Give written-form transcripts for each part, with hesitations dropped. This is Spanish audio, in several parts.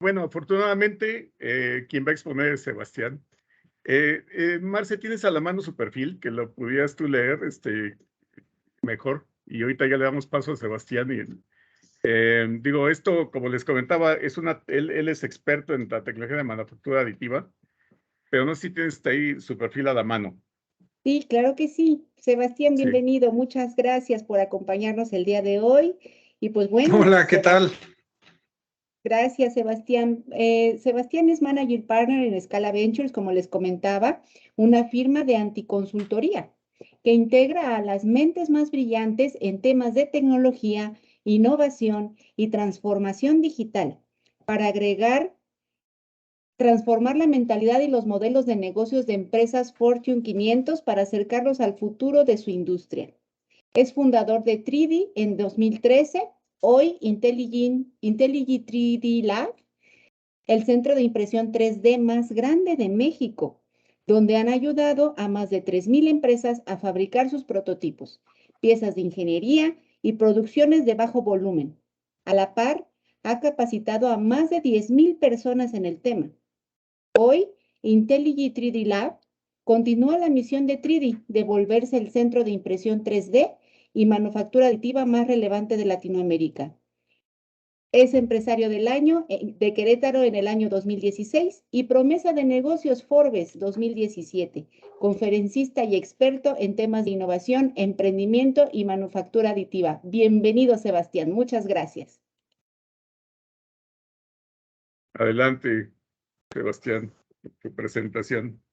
Bueno, afortunadamente, quien va a exponer es Sebastián. Marce, ¿tienes a la mano su perfil? Que lo pudieras tú leer mejor. Y ahorita ya le damos paso a Sebastián. Digo, esto, como les comentaba, él es experto en la tecnología de manufactura aditiva, pero no sé si tienes ahí su perfil a la mano. Sí, claro que sí. Sebastián, Sí. bienvenido. Muchas gracias por acompañarnos el día de hoy. Y pues bueno, Hola, ¿qué tal? Gracias, Sebastián. Sebastián es Manager Partner en Scala Ventures, como les comentaba, una firma de anticonsultoría que integra a las mentes más brillantes en temas de tecnología, innovación y transformación digital para transformar la mentalidad y los modelos de negocios de empresas Fortune 500 para acercarlos al futuro de su industria. Es fundador de 3D en 2013, hoy Intelligent 3D Lab, el centro de impresión 3D más grande de México, donde han ayudado a más de 3,000 empresas a fabricar sus prototipos, piezas de ingeniería y producciones de bajo volumen. A la par, ha capacitado a más de 10,000 personas en el tema. Hoy, Intelligent 3D Lab continúa la misión de 3D de volverse el centro de impresión 3D y manufactura aditiva más relevante de Latinoamérica. Es empresario del año de Querétaro en el año 2016 y promesa de negocios Forbes 2017, conferencista y experto en temas de innovación, emprendimiento y manufactura aditiva. Bienvenido, Sebastián. Muchas gracias. Adelante, Sebastián, tu presentación.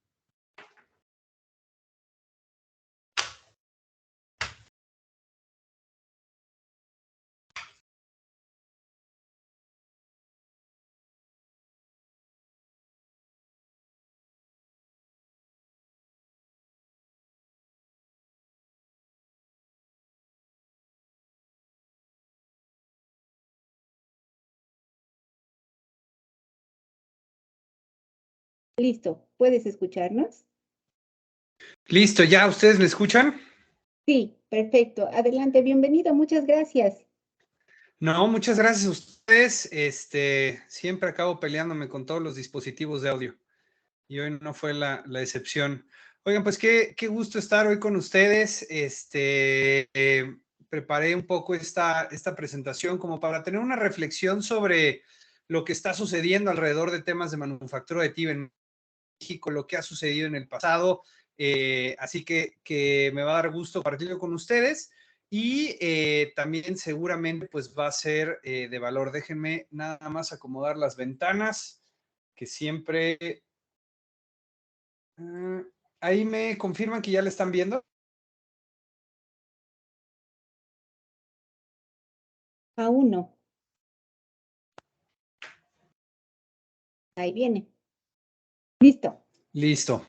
Listo. ¿Puedes escucharnos? Listo, ¿ya ustedes me escuchan? Sí, perfecto. Adelante, bienvenido. Muchas gracias. No, muchas gracias a ustedes. Siempre acabo peleándome con todos los dispositivos de audio y hoy no fue la excepción. Oigan, pues qué gusto estar hoy con ustedes. Preparé un poco esta presentación como para tener una reflexión sobre lo que está sucediendo alrededor de temas de manufactura aditiva en México, lo que ha sucedido en el pasado. Así que me va a dar gusto compartirlo con ustedes y también seguramente pues va a ser de valor. Déjenme nada más acomodar las ventanas que siempre... ahí me confirman que ya le están viendo. Aún no. Ahí viene. Listo. Listo.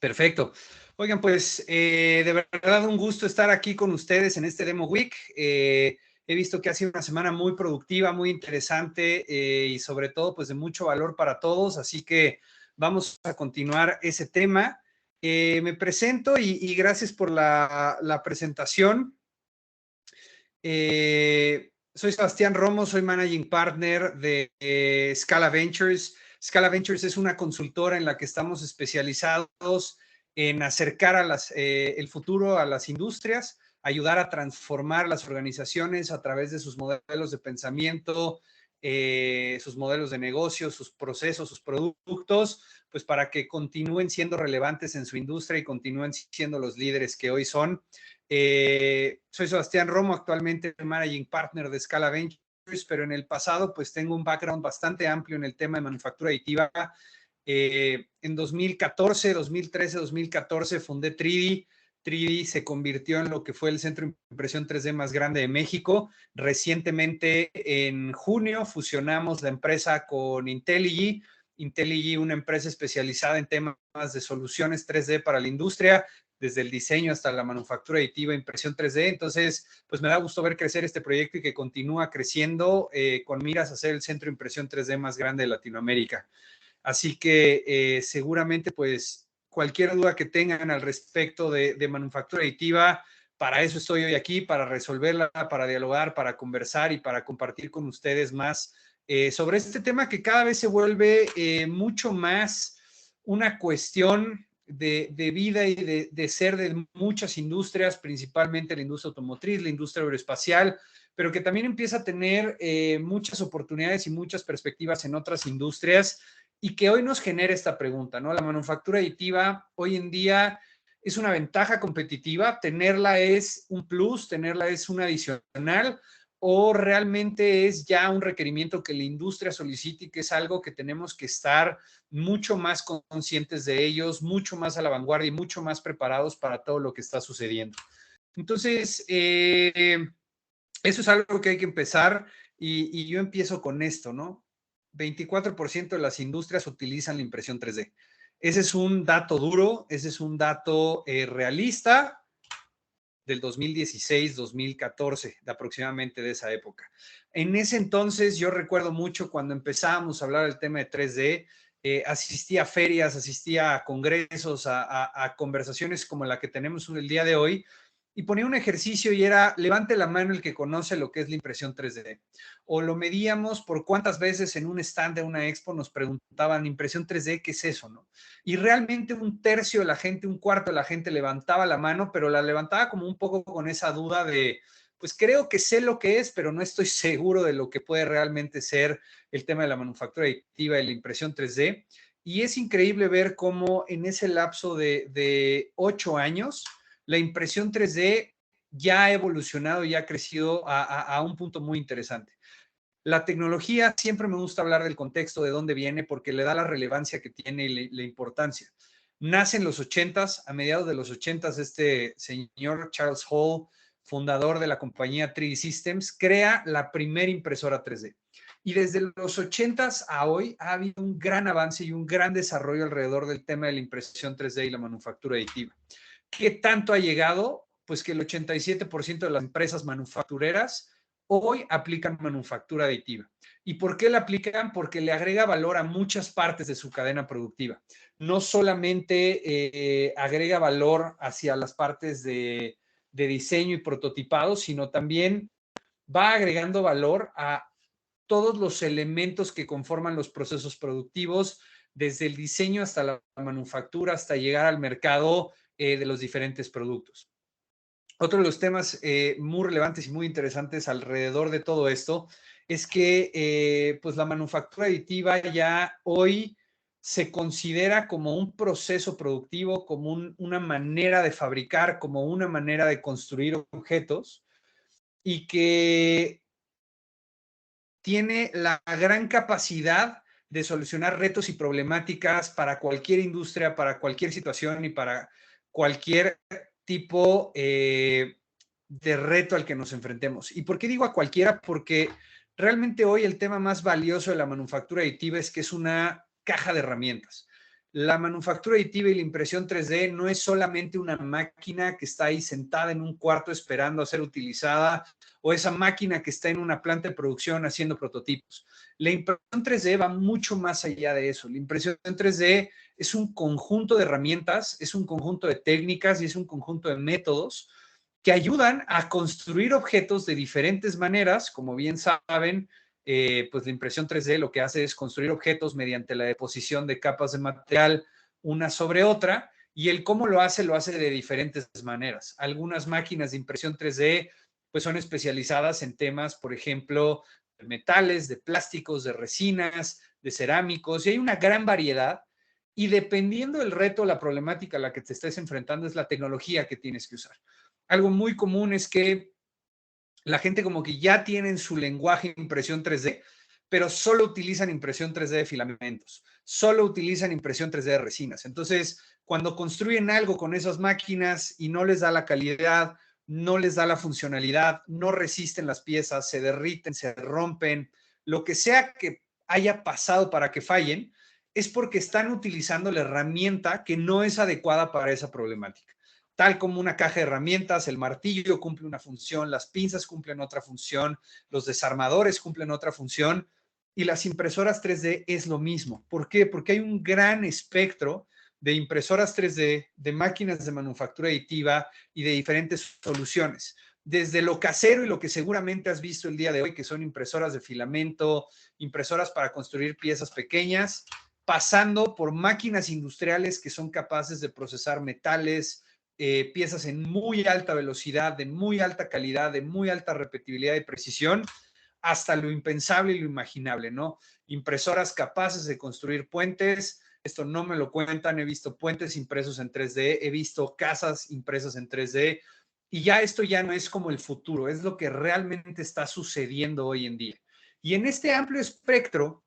Perfecto. Oigan, pues de verdad un gusto estar aquí con ustedes en este Demo Week. He visto que ha sido una semana muy productiva, muy interesante y sobre todo pues de mucho valor para todos, así que vamos a continuar ese tema. Me presento y gracias por la presentación. Soy Sebastián Romo, soy Managing Partner de Scala Ventures. Scala Ventures es una consultora en la que estamos especializados en acercar el futuro a las industrias, ayudar a transformar las organizaciones a través de sus modelos de pensamiento, sus modelos de negocio, sus procesos, sus productos, pues para que continúen siendo relevantes en su industria y continúen siendo los líderes que hoy son. Soy Sebastián Romo, actualmente Managing Partner de Scala Ventures, pero en el pasado pues tengo un background bastante amplio en el tema de manufactura aditiva. En 2014, 2013, 2014 fundé 3D. 3D se convirtió en lo que fue el centro de impresión 3D más grande de México. Recientemente, en junio, fusionamos la empresa con Intelligy. Intelligy, una empresa especializada en temas de soluciones 3D para la industria, desde el diseño hasta la manufactura aditiva, impresión 3D. Entonces, pues me da gusto ver crecer este proyecto y que continúa creciendo con miras a ser el centro de impresión 3D más grande de Latinoamérica. Así que seguramente, pues, cualquier duda que tengan al respecto de manufactura aditiva, para eso estoy hoy aquí, para resolverla, para dialogar, para conversar y para compartir con ustedes más sobre este tema que cada vez se vuelve mucho más una cuestión de vida y de ser de muchas industrias, principalmente la industria automotriz, la industria aeroespacial, pero que también empieza a tener muchas oportunidades y muchas perspectivas en otras industrias y que hoy nos genera esta pregunta, ¿no? La manufactura aditiva hoy en día es una ventaja competitiva, tenerla es un plus, tenerla es un adicional, o realmente es ya un requerimiento que la industria solicite y que es algo que tenemos que estar mucho más conscientes de ellos, mucho más a la vanguardia y mucho más preparados para todo lo que está sucediendo. Entonces, eso es algo que hay que empezar y yo empiezo con esto, ¿no? 24% de las industrias utilizan la impresión 3D. Ese es un dato duro, ese es un dato realista del 2016-2014, de aproximadamente de esa época. En ese entonces yo recuerdo mucho cuando empezábamos a hablar del tema de 3D, asistía a ferias, asistía a congresos, a conversaciones como la que tenemos el día de hoy, y ponía un ejercicio y era, levante la mano el que conoce lo que es la impresión 3D. O lo medíamos por cuántas veces en un stand de una expo nos preguntaban, impresión 3D, ¿qué es eso, no? Y realmente un tercio de la gente, un cuarto de la gente levantaba la mano, pero la levantaba como un poco con esa duda de, pues creo que sé lo que es, pero no estoy seguro de lo que puede realmente ser el tema de la manufactura aditiva y la impresión 3D. Y es increíble ver cómo en ese lapso de 8 años, la impresión 3D ya ha evolucionado y ha crecido a un punto muy interesante. La tecnología, siempre me gusta hablar del contexto, de dónde viene, porque le da la relevancia que tiene y la importancia. Nace en los 80s, a mediados de los 80s, este señor Charles Hall, fundador de la compañía 3D Systems, crea la primera impresora 3D. Y desde los 80s a hoy ha habido un gran avance y un gran desarrollo alrededor del tema de la impresión 3D y la manufactura aditiva. ¿Qué tanto ha llegado? Pues que el 87% de las empresas manufactureras hoy aplican manufactura aditiva. ¿Y por qué la aplican? Porque le agrega valor a muchas partes de su cadena productiva. No solamente agrega valor hacia las partes de diseño y prototipado, sino también va agregando valor a todos los elementos que conforman los procesos productivos, desde el diseño hasta la manufactura, hasta llegar al mercado de los diferentes productos. Otro de los temas muy relevantes y muy interesantes alrededor de todo esto es que pues la manufactura aditiva ya hoy se considera como un proceso productivo, como una manera de fabricar, como una manera de construir objetos y que tiene la gran capacidad de solucionar retos y problemáticas para cualquier industria, para cualquier situación y para cualquier tipo de reto al que nos enfrentemos. ¿Y por qué digo a cualquiera? Porque realmente hoy el tema más valioso de la manufactura aditiva es que es una caja de herramientas. La manufactura aditiva y la impresión 3D no es solamente una máquina que está ahí sentada en un cuarto esperando a ser utilizada o esa máquina que está en una planta de producción haciendo prototipos. La impresión 3D va mucho más allá de eso. La impresión 3D es un conjunto de herramientas, es un conjunto de técnicas y es un conjunto de métodos que ayudan a construir objetos de diferentes maneras. Como bien saben, pues la impresión 3D lo que hace es construir objetos mediante la deposición de capas de material una sobre otra, y el cómo lo hace de diferentes maneras. Algunas máquinas de impresión 3D pues son especializadas en temas, por ejemplo, de metales, de plásticos, de resinas, de cerámicos, y hay una gran variedad, y dependiendo del reto, la problemática a la que te estés enfrentando es la tecnología que tienes que usar. Algo muy común es que la gente como que ya tiene en su lenguaje impresión 3D, pero solo utilizan impresión 3D de filamentos, solo utilizan impresión 3D de resinas. Entonces, cuando construyen algo con esas máquinas y no les da la calidad, no les da la funcionalidad, no resisten las piezas, se derriten, se rompen, lo que sea que haya pasado para que fallen, es porque están utilizando la herramienta que no es adecuada para esa problemática. Tal como una caja de herramientas, el martillo cumple una función, las pinzas cumplen otra función, los desarmadores cumplen otra función, y las impresoras 3D es lo mismo. ¿Por qué? Porque hay un gran espectro de impresoras 3D, de máquinas de manufactura aditiva y de diferentes soluciones. desde lo casero y lo que seguramente has visto el día de hoy, que son impresoras de filamento, impresoras para construir piezas pequeñas, pasando por máquinas industriales que son capaces de procesar metales, piezas en muy alta velocidad, de muy alta calidad, de muy alta repetibilidad y precisión, hasta lo impensable y lo imaginable, ¿no? Impresoras capaces de construir puentes. Esto no me lo cuentan, he visto puentes impresos en 3D, he visto casas impresas en 3D, y ya esto ya no es como el futuro, es lo que realmente está sucediendo hoy en día. Y en este amplio espectro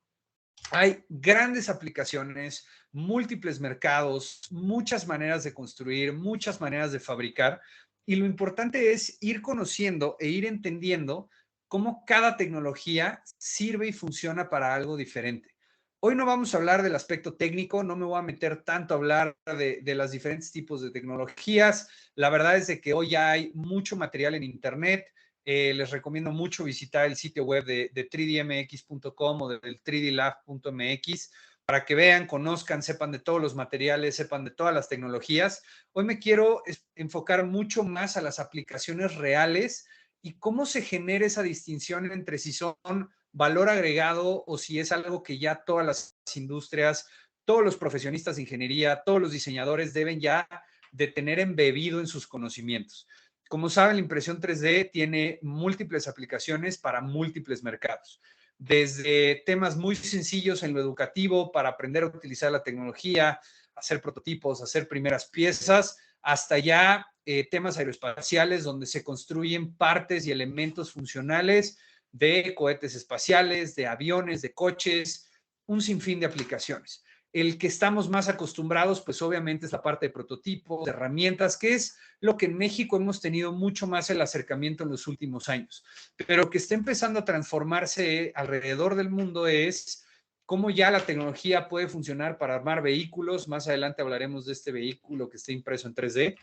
hay grandes aplicaciones, múltiples mercados, muchas maneras de construir, muchas maneras de fabricar, y lo importante es ir conociendo e ir entendiendo cómo cada tecnología sirve y funciona para algo diferente. Hoy no vamos a hablar del aspecto técnico, no me voy a meter tanto a hablar de los diferentes tipos de tecnologías. La verdad es de que hoy ya hay mucho material en Internet. Les recomiendo mucho visitar el sitio web de 3dmx.com o del 3dlab.mx para que vean, conozcan, sepan de todos los materiales, sepan de todas las tecnologías. Hoy me quiero enfocar mucho más a las aplicaciones reales y cómo se genera esa distinción entre si son valor agregado o si es algo que ya todas las industrias, todos los profesionistas de ingeniería, todos los diseñadores deben ya de tener embebido en sus conocimientos. Como saben, la impresión 3D tiene múltiples aplicaciones para múltiples mercados. Desde temas muy sencillos en lo educativo para aprender a utilizar la tecnología, hacer prototipos, hacer primeras piezas, hasta ya temas aeroespaciales donde se construyen partes y elementos funcionales de cohetes espaciales, de aviones, de coches, un sinfín de aplicaciones. El que estamos más acostumbrados, pues obviamente es la parte de prototipos, de herramientas, que es lo que en México hemos tenido mucho más el acercamiento en los últimos años. Pero que está empezando a transformarse alrededor del mundo es cómo ya la tecnología puede funcionar para armar vehículos. Más adelante hablaremos de este vehículo que está impreso en 3D.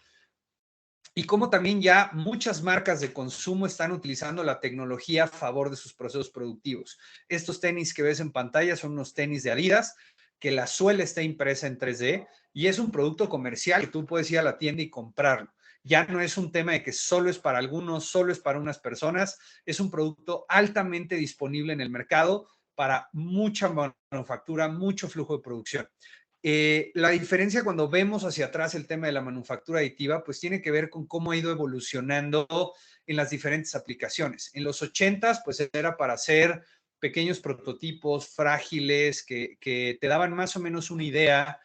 Y cómo también ya muchas marcas de consumo están utilizando la tecnología a favor de sus procesos productivos. Estos tenis que ves en pantalla son unos tenis de Adidas, que la suela está impresa en 3D y es un producto comercial que tú puedes ir a la tienda y comprarlo. Ya no es un tema de que solo es para algunos, solo es para unas personas, es un producto altamente disponible en el mercado para mucha manufactura, mucho flujo de producción. La diferencia cuando vemos hacia atrás el tema de la manufactura aditiva, pues tiene que ver con cómo ha ido evolucionando en las diferentes aplicaciones. En los 80s, pues era para hacer pequeños prototipos frágiles que te daban más o menos una idea.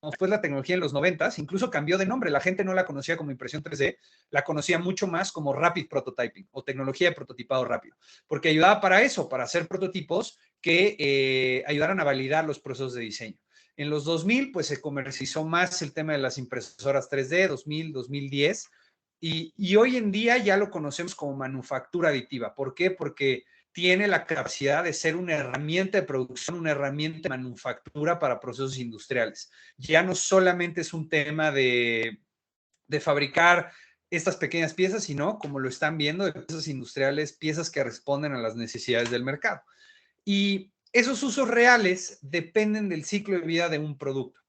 Después la tecnología en los 90s incluso cambió de nombre. La gente no la conocía como impresión 3D, la conocía mucho más como Rapid Prototyping o tecnología de prototipado rápido, porque ayudaba para eso, para hacer prototipos que ayudaran a validar los procesos de diseño. En los 2000, pues se comercializó más el tema de las impresoras 3D, 2000, 2010, y hoy en día ya lo conocemos como manufactura aditiva. ¿Por qué? Porque tiene la capacidad de ser una herramienta de producción, una herramienta de manufactura para procesos industriales. Ya no solamente es un tema de fabricar estas pequeñas piezas, sino, como lo están viendo, de piezas industriales, piezas que responden a las necesidades del mercado. Y esos usos reales dependen del ciclo de vida de un producto.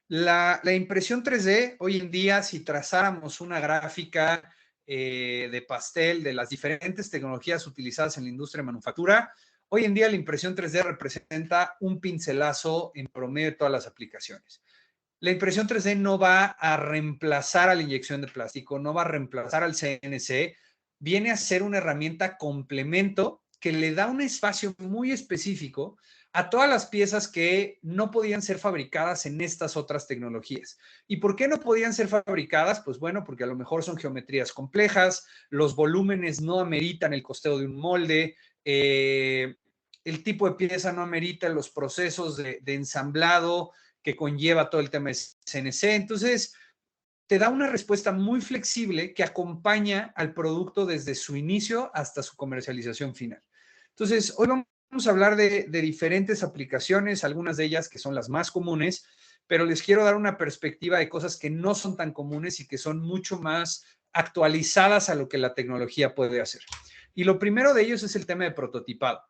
La impresión 3D, hoy en día, si trazáramos una gráfica de pastel de las diferentes tecnologías utilizadas en la industria de manufactura, hoy en día la impresión 3D representa un pincelazo en promedio de todas las aplicaciones. La impresión 3D no va a reemplazar a la inyección de plástico, no va a reemplazar al CNC, viene a ser una herramienta complemento que le da un espacio muy específico a todas las piezas que no podían ser fabricadas en estas otras tecnologías. ¿Y por qué no podían ser fabricadas? Pues bueno, porque a lo mejor son geometrías complejas, los volúmenes no ameritan el costeo de un molde, el tipo de pieza no amerita los procesos de ensamblado que conlleva todo el tema de CNC. Entonces, te da una respuesta muy flexible que acompaña al producto desde su inicio hasta su comercialización final. Entonces, hoy vamos a hablar de diferentes aplicaciones, algunas de ellas que son las más comunes, pero les quiero dar una perspectiva de cosas que no son tan comunes y que son mucho más actualizadas a lo que la tecnología puede hacer. Y lo primero de ellos es el tema de prototipado.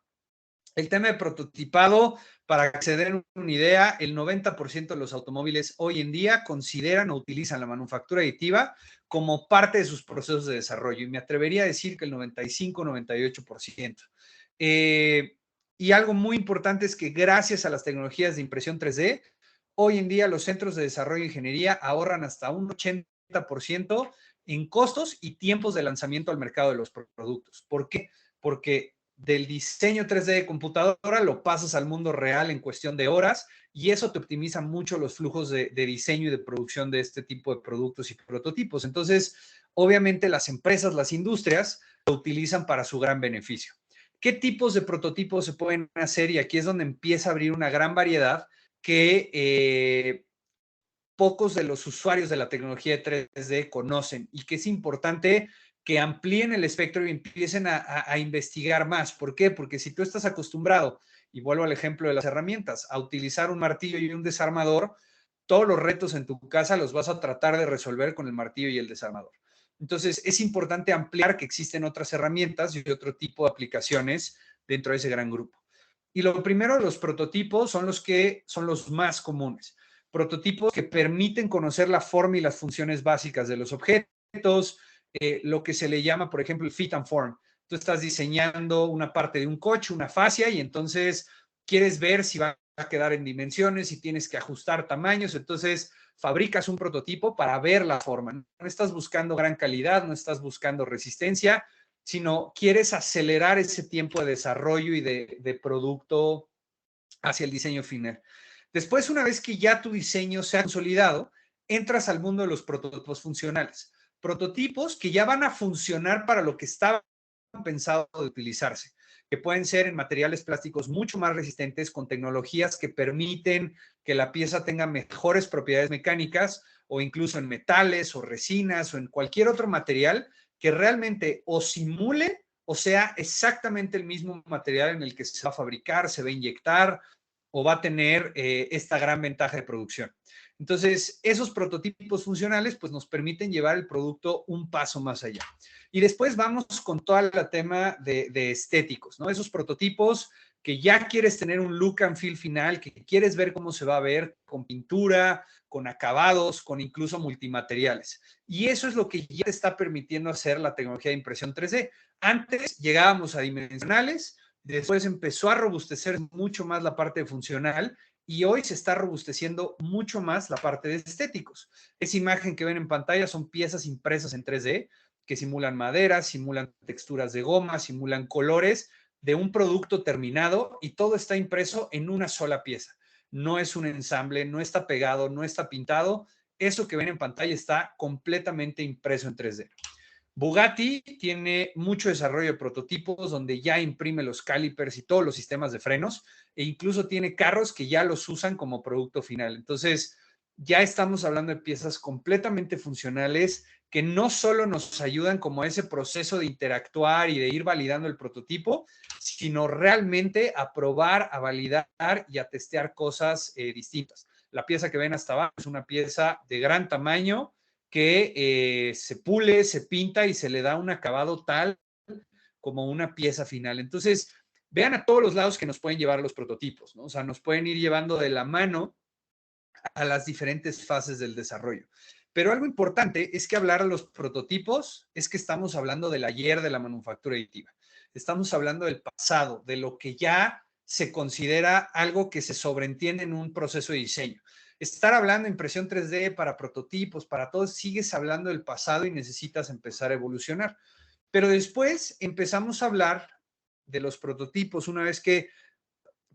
El tema de prototipado, para que se den una idea, el 90% de los automóviles hoy en día consideran o utilizan la manufactura aditiva como parte de sus procesos de desarrollo. Y me atrevería a decir que el 95-98%. Y algo muy importante es que gracias a las tecnologías de impresión 3D, hoy en día los centros de desarrollo de ingeniería ahorran hasta un 80% en costos y tiempos de lanzamiento al mercado de los productos. ¿Por qué? Porque del diseño 3D de computadora lo pasas al mundo real en cuestión de horas y eso te optimiza mucho los flujos de diseño y de producción de este tipo de productos y prototipos. Entonces, obviamente las empresas, las industrias lo utilizan para su gran beneficio. ¿Qué tipos de prototipos se pueden hacer? Y aquí es donde empieza a abrir una gran variedad que pocos de los usuarios de la tecnología de 3D conocen y que es importante que amplíen el espectro y empiecen a investigar más. ¿Por qué? Porque si tú estás acostumbrado, y vuelvo al ejemplo de las herramientas, a utilizar un martillo y un desarmador, todos los retos en tu casa los vas a tratar de resolver con el martillo y el desarmador. Entonces, es importante ampliar que existen otras herramientas y otro tipo de aplicaciones dentro de ese gran grupo. Y lo primero, los prototipos son los que son los más comunes. Prototipos que permiten conocer la forma y las funciones básicas de los objetos, lo que se le llama, por ejemplo, el fit and form. Tú estás diseñando una parte de un coche, una fascia, y entonces quieres ver si va a quedar en dimensiones, si tienes que ajustar tamaños, entonces fabricas un prototipo para ver la forma. No estás buscando gran calidad, no estás buscando resistencia, sino quieres acelerar ese tiempo de desarrollo y de producto hacia el diseño final. Después, una vez que ya tu diseño se ha consolidado, entras al mundo de los prototipos funcionales. Prototipos que ya van a funcionar para lo que estaban pensados de utilizarse, que pueden ser en materiales plásticos mucho más resistentes, con tecnologías que permiten que la pieza tenga mejores propiedades mecánicas, o incluso en metales o resinas o en cualquier otro material que realmente o simule o sea exactamente el mismo material en el que se va a fabricar, se va a inyectar o va a tener esta gran ventaja de producción. Entonces, esos prototipos funcionales pues nos permiten llevar el producto un paso más allá. Y después vamos con todo el tema de estéticos, ¿no? Esos prototipos que ya quieres tener un look and feel final, que quieres ver cómo se va a ver con pintura, con acabados, con incluso multimateriales. Y eso es lo que ya te está permitiendo hacer la tecnología de impresión 3D. Antes llegábamos a dimensionales, después empezó a robustecer mucho más la parte funcional y hoy se está robusteciendo mucho más la parte de estéticos. Esa imagen que ven en pantalla son piezas impresas en 3D que simulan madera, simulan texturas de goma, simulan colores de un producto terminado y todo está impreso en una sola pieza. No es un ensamble, no está pegado, no está pintado. Eso que ven en pantalla está completamente impreso en 3D. Bugatti tiene mucho desarrollo de prototipos donde ya imprime los calipers y todos los sistemas de frenos e incluso tiene carros que ya los usan como producto final. Entonces, ya estamos hablando de piezas completamente funcionales que no solo nos ayudan como a ese proceso de interactuar y de ir validando el prototipo, sino realmente a probar, a validar y a testear cosas distintas. La pieza que ven hasta abajo es una pieza de gran tamaño que se pule, se pinta y se le da un acabado tal como una pieza final. Entonces, vean a todos los lados que nos pueden llevar los prototipos, ¿no? O sea, nos pueden ir llevando de la mano a las diferentes fases del desarrollo. Pero algo importante es que hablar de los prototipos es que estamos hablando del ayer de la manufactura aditiva. Estamos hablando del pasado, de lo que ya se considera algo que se sobreentiende en un proceso de diseño. Estar hablando de impresión 3D para prototipos, para todo, sigues hablando del pasado y necesitas empezar a evolucionar. Pero después empezamos a hablar de los prototipos una vez que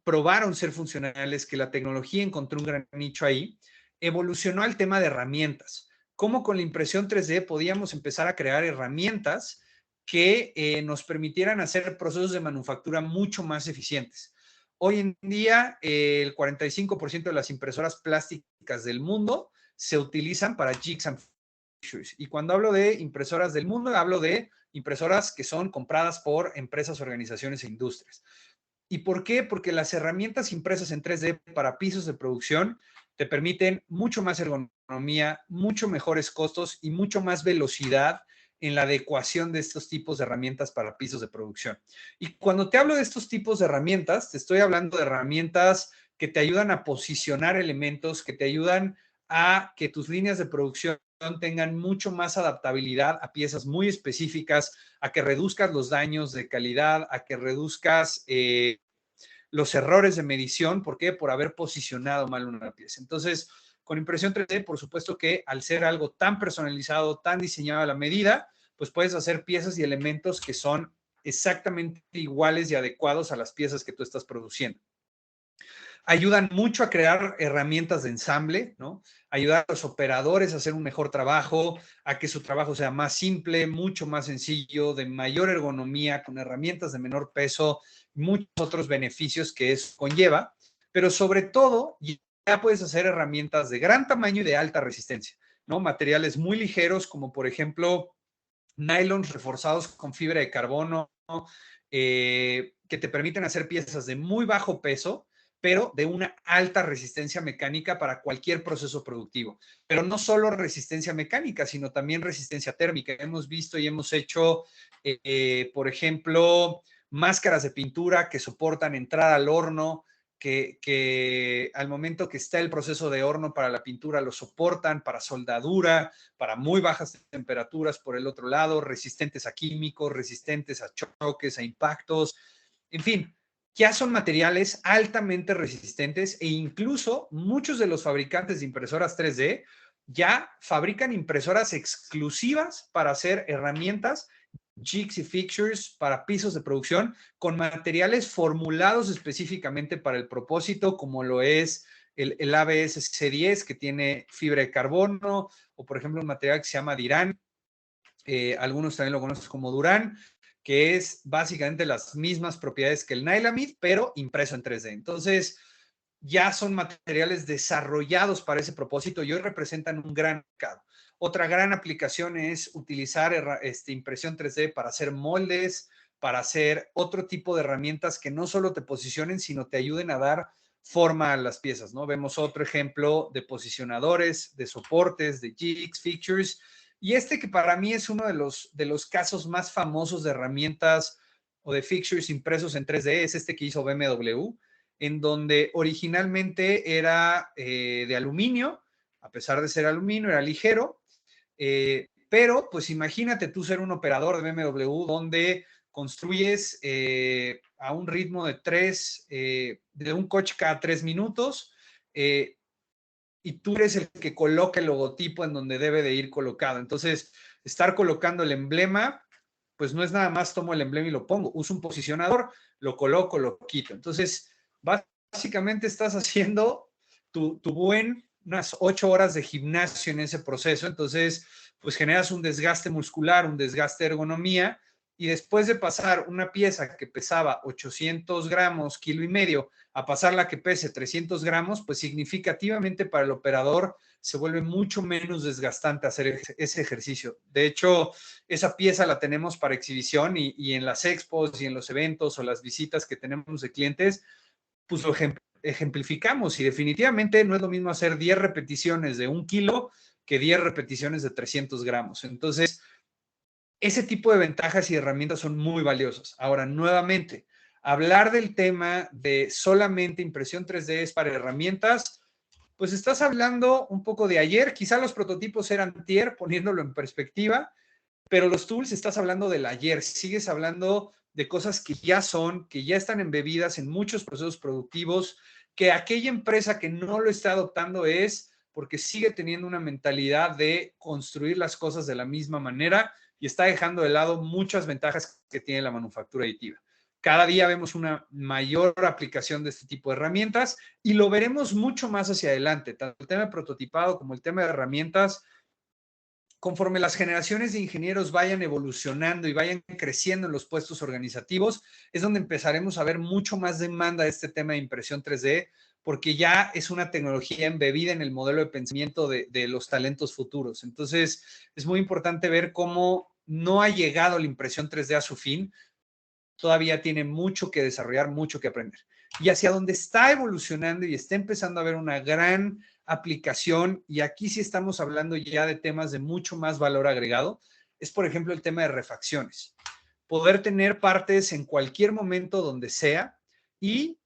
probaron ser funcionales, que la tecnología encontró un gran nicho ahí, evolucionó al tema de herramientas. Cómo con la impresión 3D podíamos empezar a crear herramientas que nos permitieran hacer procesos de manufactura mucho más eficientes. Hoy en día, el 45% de las impresoras plásticas del mundo se utilizan para jigs and fixtures. Y cuando hablo de impresoras del mundo, hablo de impresoras que son compradas por empresas, organizaciones e industrias. ¿Y por qué? Porque las herramientas impresas en 3D para pisos de producción te permiten mucho más ergonomía, mucho mejores costos y mucho más velocidad en la adecuación de estos tipos de herramientas para pisos de producción. Y cuando te hablo de estos tipos de herramientas, te estoy hablando de herramientas que te ayudan a posicionar elementos, que te ayudan a que tus líneas de producción tengan mucho más adaptabilidad a piezas muy específicas, a que reduzcas los daños de calidad, a que reduzcas los errores de medición. ¿Por qué? Por haber posicionado mal una pieza. Entonces, con impresión 3D, por supuesto que al ser algo tan personalizado, tan diseñado a la medida, pues puedes hacer piezas y elementos que son exactamente iguales y adecuados a las piezas que tú estás produciendo. Ayudan mucho a crear herramientas de ensamble, ¿no? Ayudar a los operadores a hacer un mejor trabajo, a que su trabajo sea más simple, mucho más sencillo, de mayor ergonomía, con herramientas de menor peso, muchos otros beneficios que eso conlleva, pero sobre todo ya puedes hacer herramientas de gran tamaño y de alta resistencia, ¿no? Materiales muy ligeros, como por ejemplo nylons reforzados con fibra de carbono, que te permiten hacer piezas de muy bajo peso, pero de una alta resistencia mecánica para cualquier proceso productivo. Pero no solo resistencia mecánica, sino también resistencia térmica. Hemos visto y hemos hecho, por ejemplo, máscaras de pintura que soportan entrar al horno, que al momento que está el proceso de horno para la pintura lo soportan para soldadura, para muy bajas temperaturas por el otro lado, resistentes a químicos, resistentes a choques, a impactos, en fin, ya son materiales altamente resistentes e incluso muchos de los fabricantes de impresoras 3D ya fabrican impresoras exclusivas para hacer herramientas, jigs y fixtures para pisos de producción con materiales formulados específicamente para el propósito, como lo es el ABS C10, que tiene fibra de carbono, o por ejemplo un material que se llama Dirán, algunos también lo conocen como Durán, que es básicamente las mismas propiedades que el Nylamid, pero impreso en 3D. Entonces, ya son materiales desarrollados para ese propósito y hoy representan un gran mercado. Otra gran aplicación es utilizar impresión 3D para hacer moldes, para hacer otro tipo de herramientas que no solo te posicionen, sino te ayuden a dar forma a las piezas, ¿no? Vemos otro ejemplo de posicionadores, de soportes, de jigs, fixtures, y que para mí es uno de los casos más famosos de herramientas o de fixtures impresos en 3D, es que hizo BMW, en donde originalmente era de aluminio, a pesar de ser aluminio, era ligero, pero pues imagínate tú ser un operador de BMW donde construyes a un ritmo de un coche cada 3 minutos, y tú eres el que coloca el logotipo en donde debe de ir colocado. Entonces, estar colocando el emblema, pues no es nada más tomo el emblema y lo pongo, uso un posicionador, lo coloco, lo quito. Entonces, básicamente estás haciendo unas 8 horas de gimnasio en ese proceso. Entonces, pues generas un desgaste muscular, un desgaste de ergonomía, y después de pasar una pieza que pesaba 800 gramos, kilo y medio, a pasarla que pese 300 gramos, pues significativamente para el operador se vuelve mucho menos desgastante hacer ese ejercicio. De hecho, esa pieza la tenemos para exhibición y en las expos y en los eventos o las visitas que tenemos de clientes, pues lo ejemplificamos, y definitivamente no es lo mismo hacer 10 repeticiones de 1 kilo que 10 repeticiones de 300 gramos. Entonces, ese tipo de ventajas y herramientas son muy valiosas. Ahora, nuevamente, hablar del tema de solamente impresión 3D es para herramientas, pues estás hablando un poco de ayer, quizá los prototipos eran tier, poniéndolo en perspectiva, pero los tools estás hablando del ayer, sigues hablando de cosas que ya están embebidas en muchos procesos productivos, que aquella empresa que no lo está adoptando es porque sigue teniendo una mentalidad de construir las cosas de la misma manera y está dejando de lado muchas ventajas que tiene la manufactura aditiva. Cada día vemos una mayor aplicación de este tipo de herramientas y lo veremos mucho más hacia adelante, tanto el tema de prototipado como el tema de herramientas. Conforme las generaciones de ingenieros vayan evolucionando y vayan creciendo en los puestos organizativos, es donde empezaremos a ver mucho más demanda de este tema de impresión 3D, porque ya es una tecnología embebida en el modelo de pensamiento de los talentos futuros. Entonces, es muy importante ver cómo no ha llegado la impresión 3D a su fin, todavía tiene mucho que desarrollar, mucho que aprender. Y hacia donde está evolucionando y está empezando a haber una gran aplicación, y aquí sí estamos hablando ya de temas de mucho más valor agregado, es por ejemplo el tema de refacciones. Poder tener partes en cualquier momento donde sea y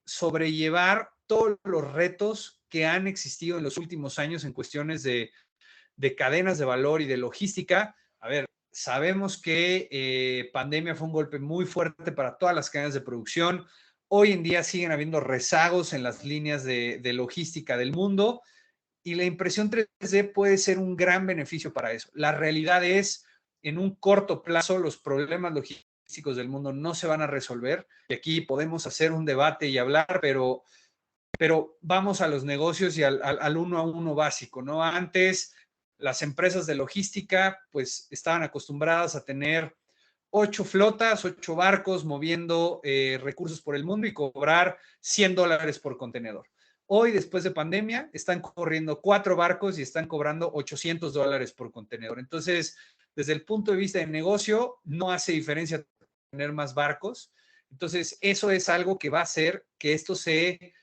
sobrellevar todos los retos que han existido en los últimos años en cuestiones de de cadenas de valor y de logística. A ver, sabemos que pandemia fue un golpe muy fuerte para todas las cadenas de producción. Hoy en día siguen habiendo rezagos en las líneas de logística del mundo y la impresión 3D puede ser un gran beneficio para eso. La realidad es, en un corto plazo, los problemas logísticos del mundo no se van a resolver. Y aquí podemos hacer un debate y hablar, pero vamos a los negocios y al uno a uno básico, ¿no? Antes, las empresas de logística, pues, estaban acostumbradas a tener 8 flotas, 8 barcos moviendo recursos por el mundo y cobrar $100 por contenedor. Hoy, después de pandemia, están corriendo 4 barcos y están cobrando $800 por contenedor. Entonces, desde el punto de vista de negocio, no hace diferencia tener más barcos. Entonces, eso es algo que va a hacer que esto se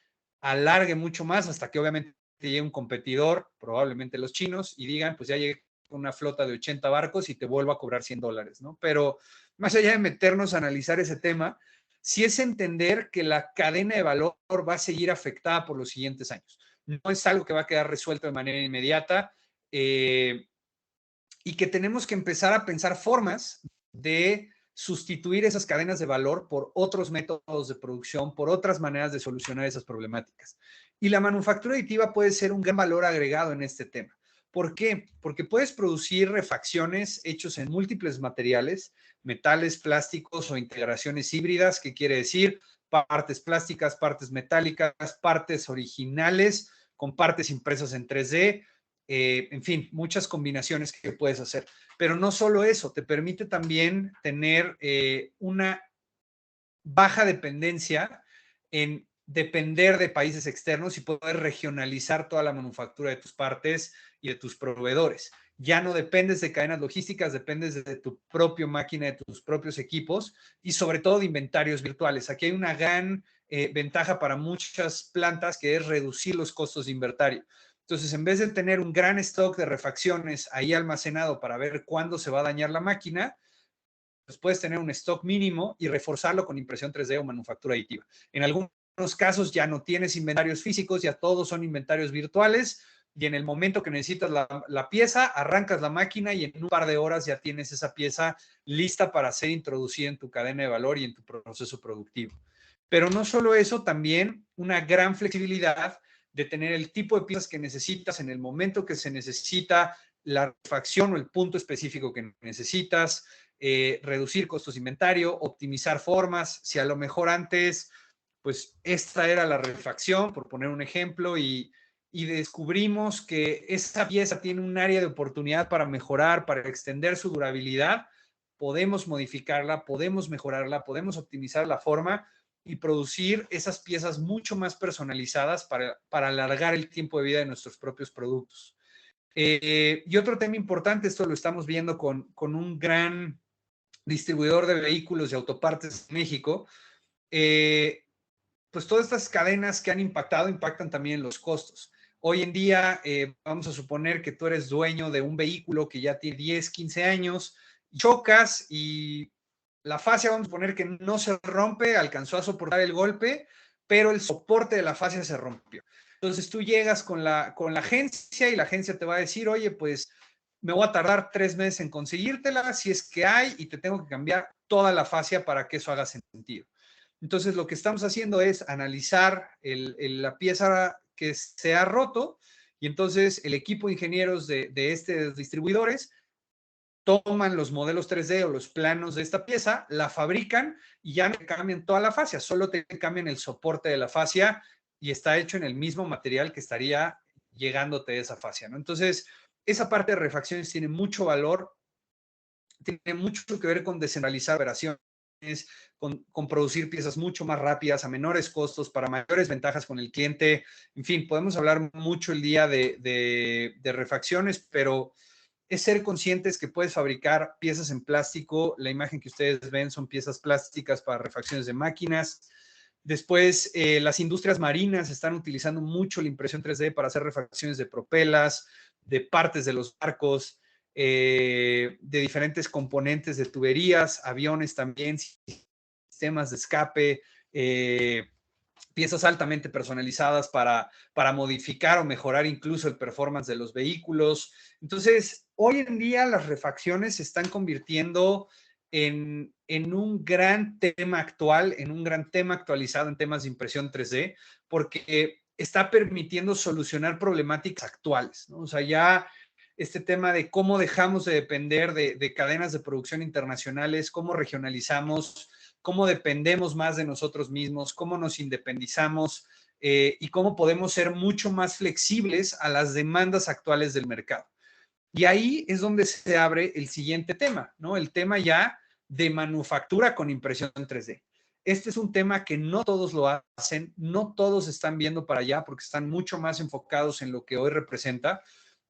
alargue mucho más hasta que obviamente llegue un competidor, probablemente los chinos, y digan, pues ya llegué con una flota de 80 barcos y te vuelvo a cobrar $100, ¿no? Pero más allá de meternos a analizar ese tema, sí es entender que la cadena de valor va a seguir afectada por los siguientes años. No es algo que va a quedar resuelto de manera inmediata y que tenemos que empezar a pensar formas de sustituir esas cadenas de valor por otros métodos de producción, por otras maneras de solucionar esas problemáticas. Y la manufactura aditiva puede ser un gran valor agregado en este tema. ¿Por qué? Porque puedes producir refacciones hechos en múltiples materiales, metales, plásticos o integraciones híbridas, que quiere decir partes plásticas, partes metálicas, partes originales con partes impresas en 3D, en fin, muchas combinaciones que puedes hacer. Pero no solo eso, te permite también tener una baja dependencia en depender de países externos y poder regionalizar toda la manufactura de tus partes y de tus proveedores. Ya no dependes de cadenas logísticas, dependes de tu propia máquina, de tus propios equipos y sobre todo de inventarios virtuales. Aquí hay una gran ventaja para muchas plantas que es reducir los costos de inventario. Entonces, en vez de tener un gran stock de refacciones ahí almacenado para ver cuándo se va a dañar la máquina, pues puedes tener un stock mínimo y reforzarlo con impresión 3D o manufactura aditiva. En algunos casos ya no tienes inventarios físicos, ya todos son inventarios virtuales y en el momento que necesitas la pieza, arrancas la máquina y en un par de horas ya tienes esa pieza lista para ser introducida en tu cadena de valor y en tu proceso productivo. Pero no solo eso, también una gran flexibilidad de tener el tipo de piezas que necesitas en el momento que se necesita, la refacción o el punto específico que necesitas, reducir costos de inventario, optimizar formas. Si a lo mejor antes, pues esta era la refacción, por poner un ejemplo, y descubrimos que esa pieza tiene un área de oportunidad para mejorar, para extender su durabilidad, podemos modificarla, podemos mejorarla, podemos optimizar la forma y producir esas piezas mucho más personalizadas para alargar el tiempo de vida de nuestros propios productos. Y otro tema importante, esto lo estamos viendo con un gran distribuidor de vehículos y autopartes en México, pues todas estas cadenas que han impactan también los costos. Hoy en día, vamos a suponer que tú eres dueño de un vehículo que ya tiene 10, 15 años, chocas y la fascia, vamos a poner que no se rompe, alcanzó a soportar el golpe, pero el soporte de la fascia se rompió. Entonces tú llegas con la agencia y la agencia te va a decir, oye, pues me voy a tardar 3 meses en conseguírtela, si es que hay, y te tengo que cambiar toda la fascia para que eso haga sentido. Entonces, lo que estamos haciendo es analizar la pieza que se ha roto y entonces el equipo de ingenieros de estos distribuidores toman los modelos 3D o los planos de esta pieza, la fabrican y ya no cambian toda la fascia, solo te cambian el soporte de la fascia y está hecho en el mismo material que estaría llegándote de esa fascia, ¿no? Entonces, esa parte de refacciones tiene mucho valor, tiene mucho que ver con descentralizar operaciones, con producir piezas mucho más rápidas, a menores costos, para mayores ventajas con el cliente. En fin, podemos hablar mucho el día de refacciones, pero es ser conscientes que puedes fabricar piezas en plástico. La imagen que ustedes ven son piezas plásticas para refacciones de máquinas. Después, las industrias marinas están utilizando mucho la impresión 3D para hacer refacciones de propelas, de partes de los barcos, de diferentes componentes de tuberías, aviones también, sistemas de escape, piezas altamente personalizadas para modificar o mejorar incluso el performance de los vehículos. Entonces, hoy en día las refacciones se están convirtiendo en un gran tema actual, en un gran tema actualizado en temas de impresión 3D, porque está permitiendo solucionar problemáticas actuales, ¿no? O sea, ya este tema de cómo dejamos de depender de cadenas de producción internacionales, cómo regionalizamos, cómo dependemos más de nosotros mismos, cómo nos independizamos y cómo podemos ser mucho más flexibles a las demandas actuales del mercado. Y ahí es donde se abre el siguiente tema, ¿no? El tema ya de manufactura con impresión 3D. Este es un tema que no todos lo hacen, no todos están viendo para allá porque están mucho más enfocados en lo que hoy representa,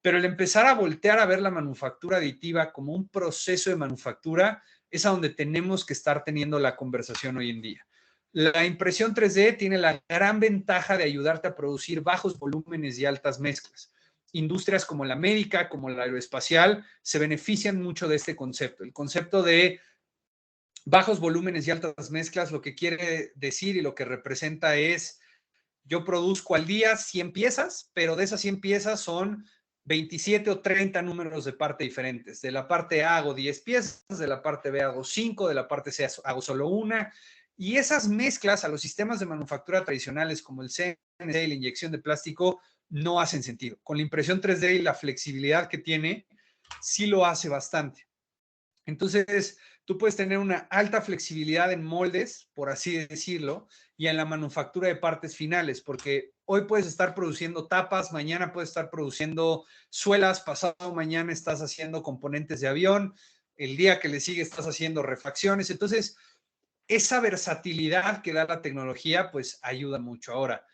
pero el empezar a voltear a ver la manufactura aditiva como un proceso de manufactura es a donde tenemos que estar teniendo la conversación hoy en día. La impresión 3D tiene la gran ventaja de ayudarte a producir bajos volúmenes y altas mezclas. Industrias como la médica, como la aeroespacial, se benefician mucho de este concepto. El concepto de bajos volúmenes y altas mezclas, lo que quiere decir y lo que representa es, yo produzco al día 100 piezas, pero de esas 100 piezas son 27 o 30 números de parte diferentes. De la parte A hago 10 piezas, de la parte B hago 5, de la parte C hago solo una. Y esas mezclas a los sistemas de manufactura tradicionales como el CNC y la inyección de plástico no hacen sentido. Con la impresión 3D y la flexibilidad que tiene, sí lo hace bastante. Entonces, tú puedes tener una alta flexibilidad en moldes, por así decirlo, y en la manufactura de partes finales, porque hoy puedes estar produciendo tapas, mañana puedes estar produciendo suelas, pasado mañana estás haciendo componentes de avión, el día que le sigue estás haciendo refacciones. Entonces, esa versatilidad que da la tecnología, pues ayuda mucho. Ahora,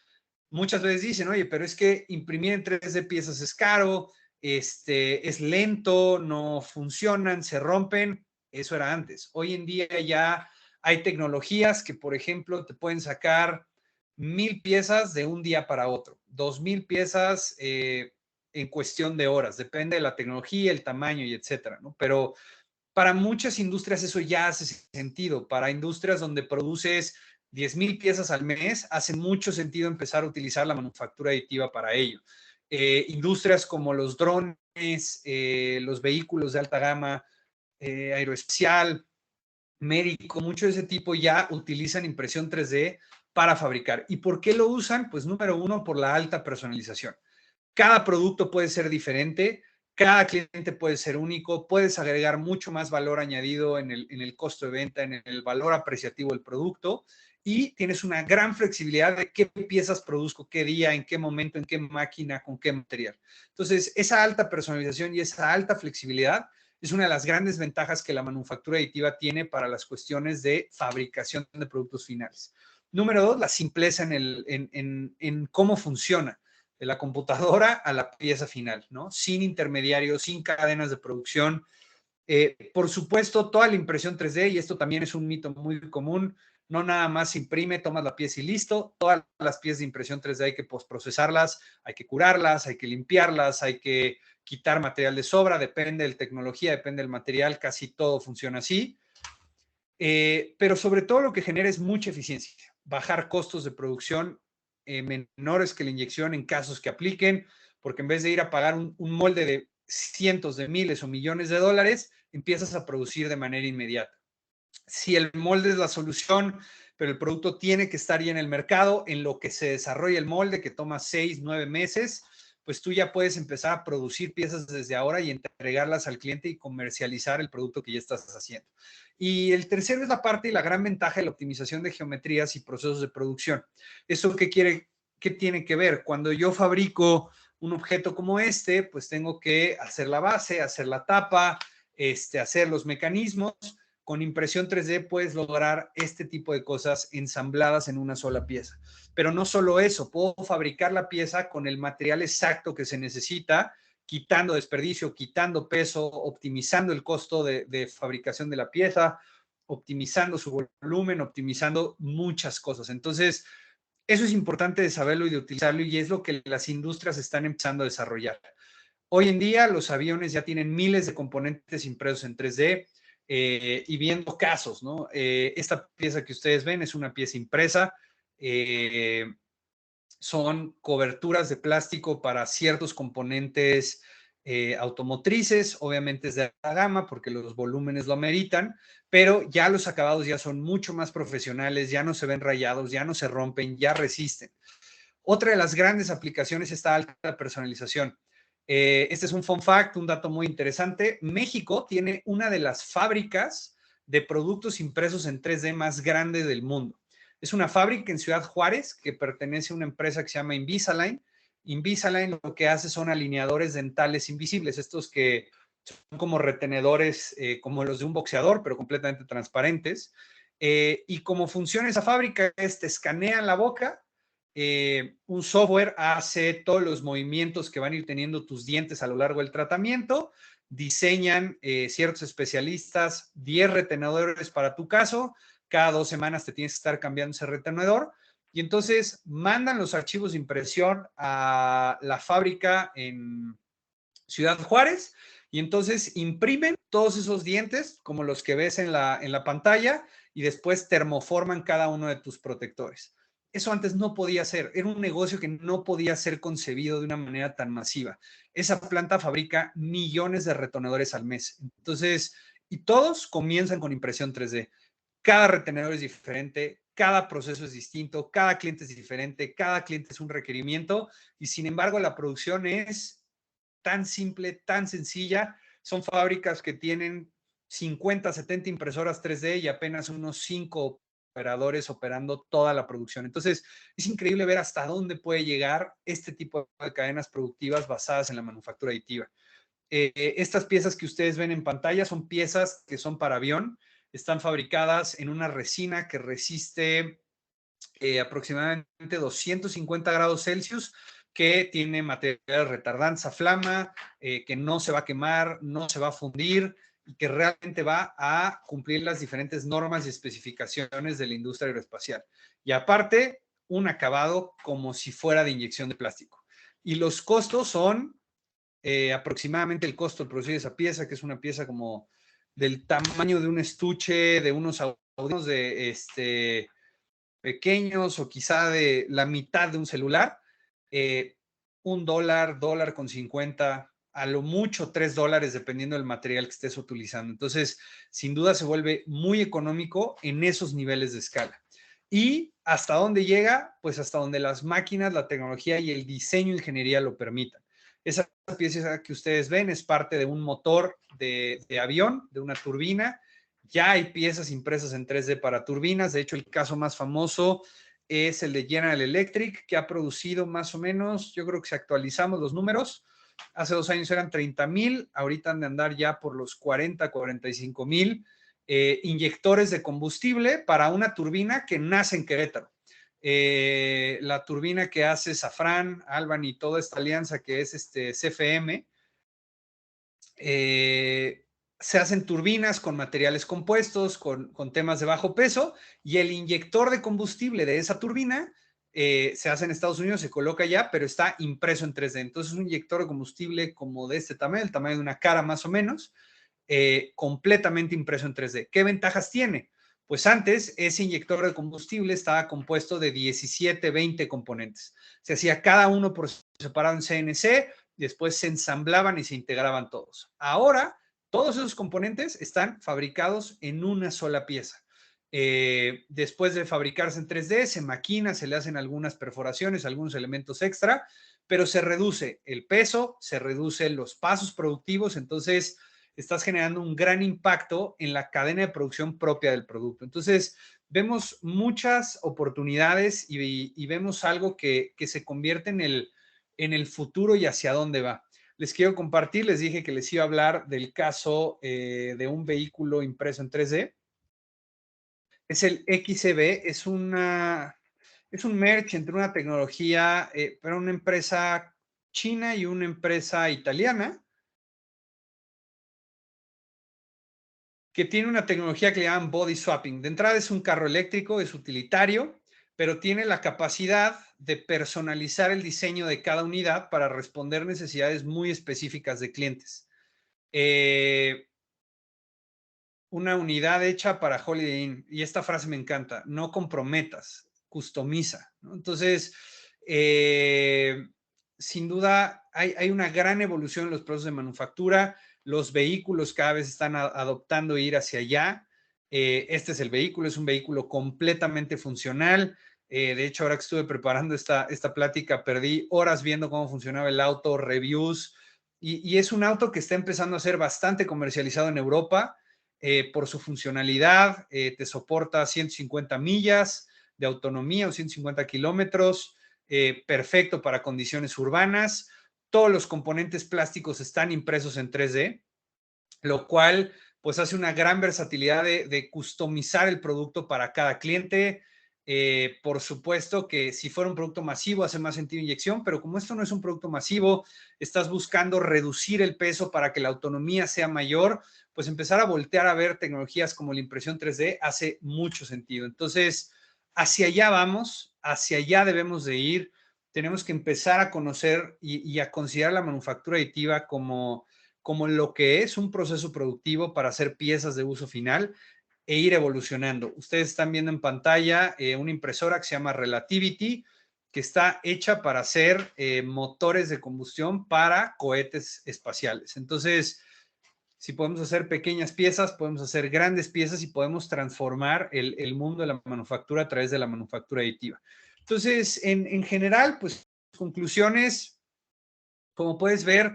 muchas veces dicen, oye, pero es que imprimir en 3D piezas es caro, es lento, no funcionan, se rompen. Eso era antes. Hoy en día ya hay tecnologías que, por ejemplo, te pueden sacar 1000 piezas de un día para otro, 2000 piezas en cuestión de horas. Depende de la tecnología, el tamaño y etcétera, ¿no? Pero para muchas industrias eso ya hace sentido. Para industrias donde produces 10,000 piezas al mes, hace mucho sentido empezar a utilizar la manufactura aditiva para ello. Industrias como los drones, los vehículos de alta gama, aeroespacial, médico, mucho de ese tipo ya utilizan impresión 3D para fabricar. ¿Y por qué lo usan? Pues número uno, por la alta personalización. Cada producto puede ser diferente, cada cliente puede ser único, puedes agregar mucho más valor añadido en el costo de venta, en el valor apreciativo del producto y tienes una gran flexibilidad de qué piezas produzco, qué día, en qué momento, en qué máquina, con qué material. Entonces, esa alta personalización y esa alta flexibilidad es una de las grandes ventajas que la manufactura aditiva tiene para las cuestiones de fabricación de productos finales. Número dos, la simpleza en cómo funciona de la computadora a la pieza final, ¿no? Sin intermediarios, sin cadenas de producción. Por supuesto, toda la impresión 3D, y esto también es un mito muy común, no nada más se imprime, tomas la pieza y listo. Todas las piezas de impresión 3D hay que postprocesarlas, hay que curarlas, hay que limpiarlas, hay que quitar material de sobra, depende de la tecnología, depende del material, casi todo funciona así. Pero sobre todo lo que genera es mucha eficiencia, bajar costos de producción menores que la inyección en casos que apliquen, porque en vez de ir a pagar un molde de cientos de miles o millones de dólares, empiezas a producir de manera inmediata. Si el molde es la solución, pero el producto tiene que estar ya en el mercado, en lo que se desarrolla el molde, que toma 6, 9 meses, pues tú ya puedes empezar a producir piezas desde ahora y entregarlas al cliente y comercializar el producto que ya estás haciendo. Y el tercero es la parte y la gran ventaja de la optimización de geometrías y procesos de producción. ¿Eso qué tiene que ver? Cuando yo fabrico un objeto como este, pues tengo que hacer la base, hacer la tapa, hacer los mecanismos. Con impresión 3D puedes lograr este tipo de cosas ensambladas en una sola pieza. Pero no solo eso, puedo fabricar la pieza con el material exacto que se necesita, quitando desperdicio, quitando peso, optimizando el costo de fabricación de la pieza, optimizando su volumen, optimizando muchas cosas. Entonces, eso es importante de saberlo y de utilizarlo y es lo que las industrias están empezando a desarrollar. Hoy en día los aviones ya tienen miles de componentes impresos en 3D y viendo casos, ¿no? Esta pieza que ustedes ven es una pieza impresa son coberturas de plástico para ciertos componentes automotrices, obviamente es de la gama porque los volúmenes lo ameritan, pero ya los acabados ya son mucho más profesionales, ya no se ven rayados, ya no se rompen, ya resisten. Otra de las grandes aplicaciones es esta alta personalización. Este es un fun fact, un dato muy interesante. México tiene una de las fábricas de productos impresos en 3D más grande del mundo. Es una fábrica en Ciudad Juárez que pertenece a una empresa que se llama Invisalign. Invisalign lo que hace son alineadores dentales invisibles, estos que son como retenedores, como los de un boxeador, pero completamente transparentes. Y cómo funciona esa fábrica es, te escanean la boca, un software hace todos los movimientos que van a ir teniendo tus dientes a lo largo del tratamiento, diseñan ciertos especialistas 10 retenedores para tu caso, cada 2 semanas te tienes que estar cambiando ese retenedor y entonces mandan los archivos de impresión a la fábrica en Ciudad Juárez y entonces imprimen todos esos dientes como los que ves en la pantalla y después termoforman cada uno de tus protectores. Eso antes no podía ser, era un negocio que no podía ser concebido de una manera tan masiva. Esa planta fabrica millones de retenedores al mes. Entonces, y todos comienzan con impresión 3D. Cada retenedor es diferente, cada proceso es distinto, cada cliente es diferente, cada cliente es un requerimiento y sin embargo la producción es tan simple, tan sencilla. Son fábricas que tienen 50, 70 impresoras 3D y apenas unos 5 operadores operando toda la producción. Entonces, es increíble ver hasta dónde puede llegar este tipo de cadenas productivas basadas en la manufactura aditiva. Estas piezas que ustedes ven en pantalla son piezas que son para avión, están fabricadas en una resina que resiste aproximadamente 250 grados Celsius, que tiene materiales retardantes a flama, que no se va a quemar, no se va a fundir y que realmente va a cumplir las diferentes normas y especificaciones de la industria aeroespacial. Y aparte, un acabado como si fuera de inyección de plástico. Y los costos son aproximadamente el costo de producir esa pieza, que es una pieza como del tamaño de un estuche, de unos audífonos de pequeños o quizá de la mitad de un celular, $1, $1.50, a lo mucho $3, dependiendo del material que estés utilizando. Entonces, sin duda se vuelve muy económico en esos niveles de escala. ¿Y hasta dónde llega? Pues hasta donde las máquinas, la tecnología y el diseño ingeniería lo permitan. Esa pieza que ustedes ven es parte de un motor de avión, de una turbina. Ya hay piezas impresas en 3D para turbinas. De hecho, el caso más famoso es el de General Electric, que ha producido más o menos, yo creo que si actualizamos los números, hace 2 años eran 30,000, ahorita han de andar ya por los 40, 45,000 inyectores de combustible para una turbina que nace en Querétaro. La turbina que hace Safran, Albany y toda esta alianza que es CFM, se hacen turbinas con materiales compuestos, con temas de bajo peso, y el inyector de combustible de esa turbina se hace en Estados Unidos, se coloca allá, pero está impreso en 3D. Entonces, un inyector de combustible como de este tamaño, el tamaño de una cara más o menos, completamente impreso en 3D. ¿Qué ventajas tiene? Pues antes ese inyector de combustible estaba compuesto de 17, 20 componentes. Se hacía cada uno por separado en CNC, después se ensamblaban y se integraban todos. Ahora, todos esos componentes están fabricados en una sola pieza. Después de fabricarse en 3D, se maquina, se le hacen algunas perforaciones, algunos elementos extra, pero se reduce el peso, se reducen los pasos productivos, entonces estás generando un gran impacto en la cadena de producción propia del producto. Entonces, vemos muchas oportunidades y vemos algo que se convierte en el futuro y hacia dónde va. Les quiero compartir, les dije que les iba a hablar del caso de un vehículo impreso en 3D. Es el XCB, es un merge entre una tecnología, para una empresa china y una empresa italiana, que tiene una tecnología que le llaman body swapping. De entrada es un carro eléctrico, es utilitario, pero tiene la capacidad de personalizar el diseño de cada unidad para responder necesidades muy específicas de clientes. Una unidad hecha para Holiday Inn, y esta frase me encanta: no comprometas. customiza, ¿no? Entonces, sin duda, hay una gran evolución en los procesos de manufactura. Los vehículos cada vez están adoptando ir hacia allá. Este es el vehículo, es un vehículo completamente funcional. De hecho, ahora que estuve preparando esta plática, perdí horas viendo cómo funcionaba el auto, reviews, y es un auto que está empezando a ser bastante comercializado en Europa por su funcionalidad. Te soporta 150 millas de autonomía o 150 kilómetros, perfecto para condiciones urbanas. Todos los componentes plásticos están impresos en 3D, lo cual pues hace una gran versatilidad de customizar el producto para cada cliente. Por supuesto que si fuera un producto masivo hace más sentido inyección, pero como esto no es un producto masivo, estás buscando reducir el peso para que la autonomía sea mayor, pues empezar a voltear a ver tecnologías como la impresión 3D hace mucho sentido. Entonces, hacia allá vamos, hacia allá debemos de ir. Tenemos que empezar a conocer y a considerar la manufactura aditiva como lo que es un proceso productivo para hacer piezas de uso final e ir evolucionando. Ustedes están viendo en pantalla una impresora que se llama Relativity, que está hecha para hacer motores de combustión para cohetes espaciales. Entonces, si podemos hacer pequeñas piezas, podemos hacer grandes piezas y podemos transformar el mundo de la manufactura a través de la manufactura aditiva. Entonces, en general, pues, conclusiones, como puedes ver,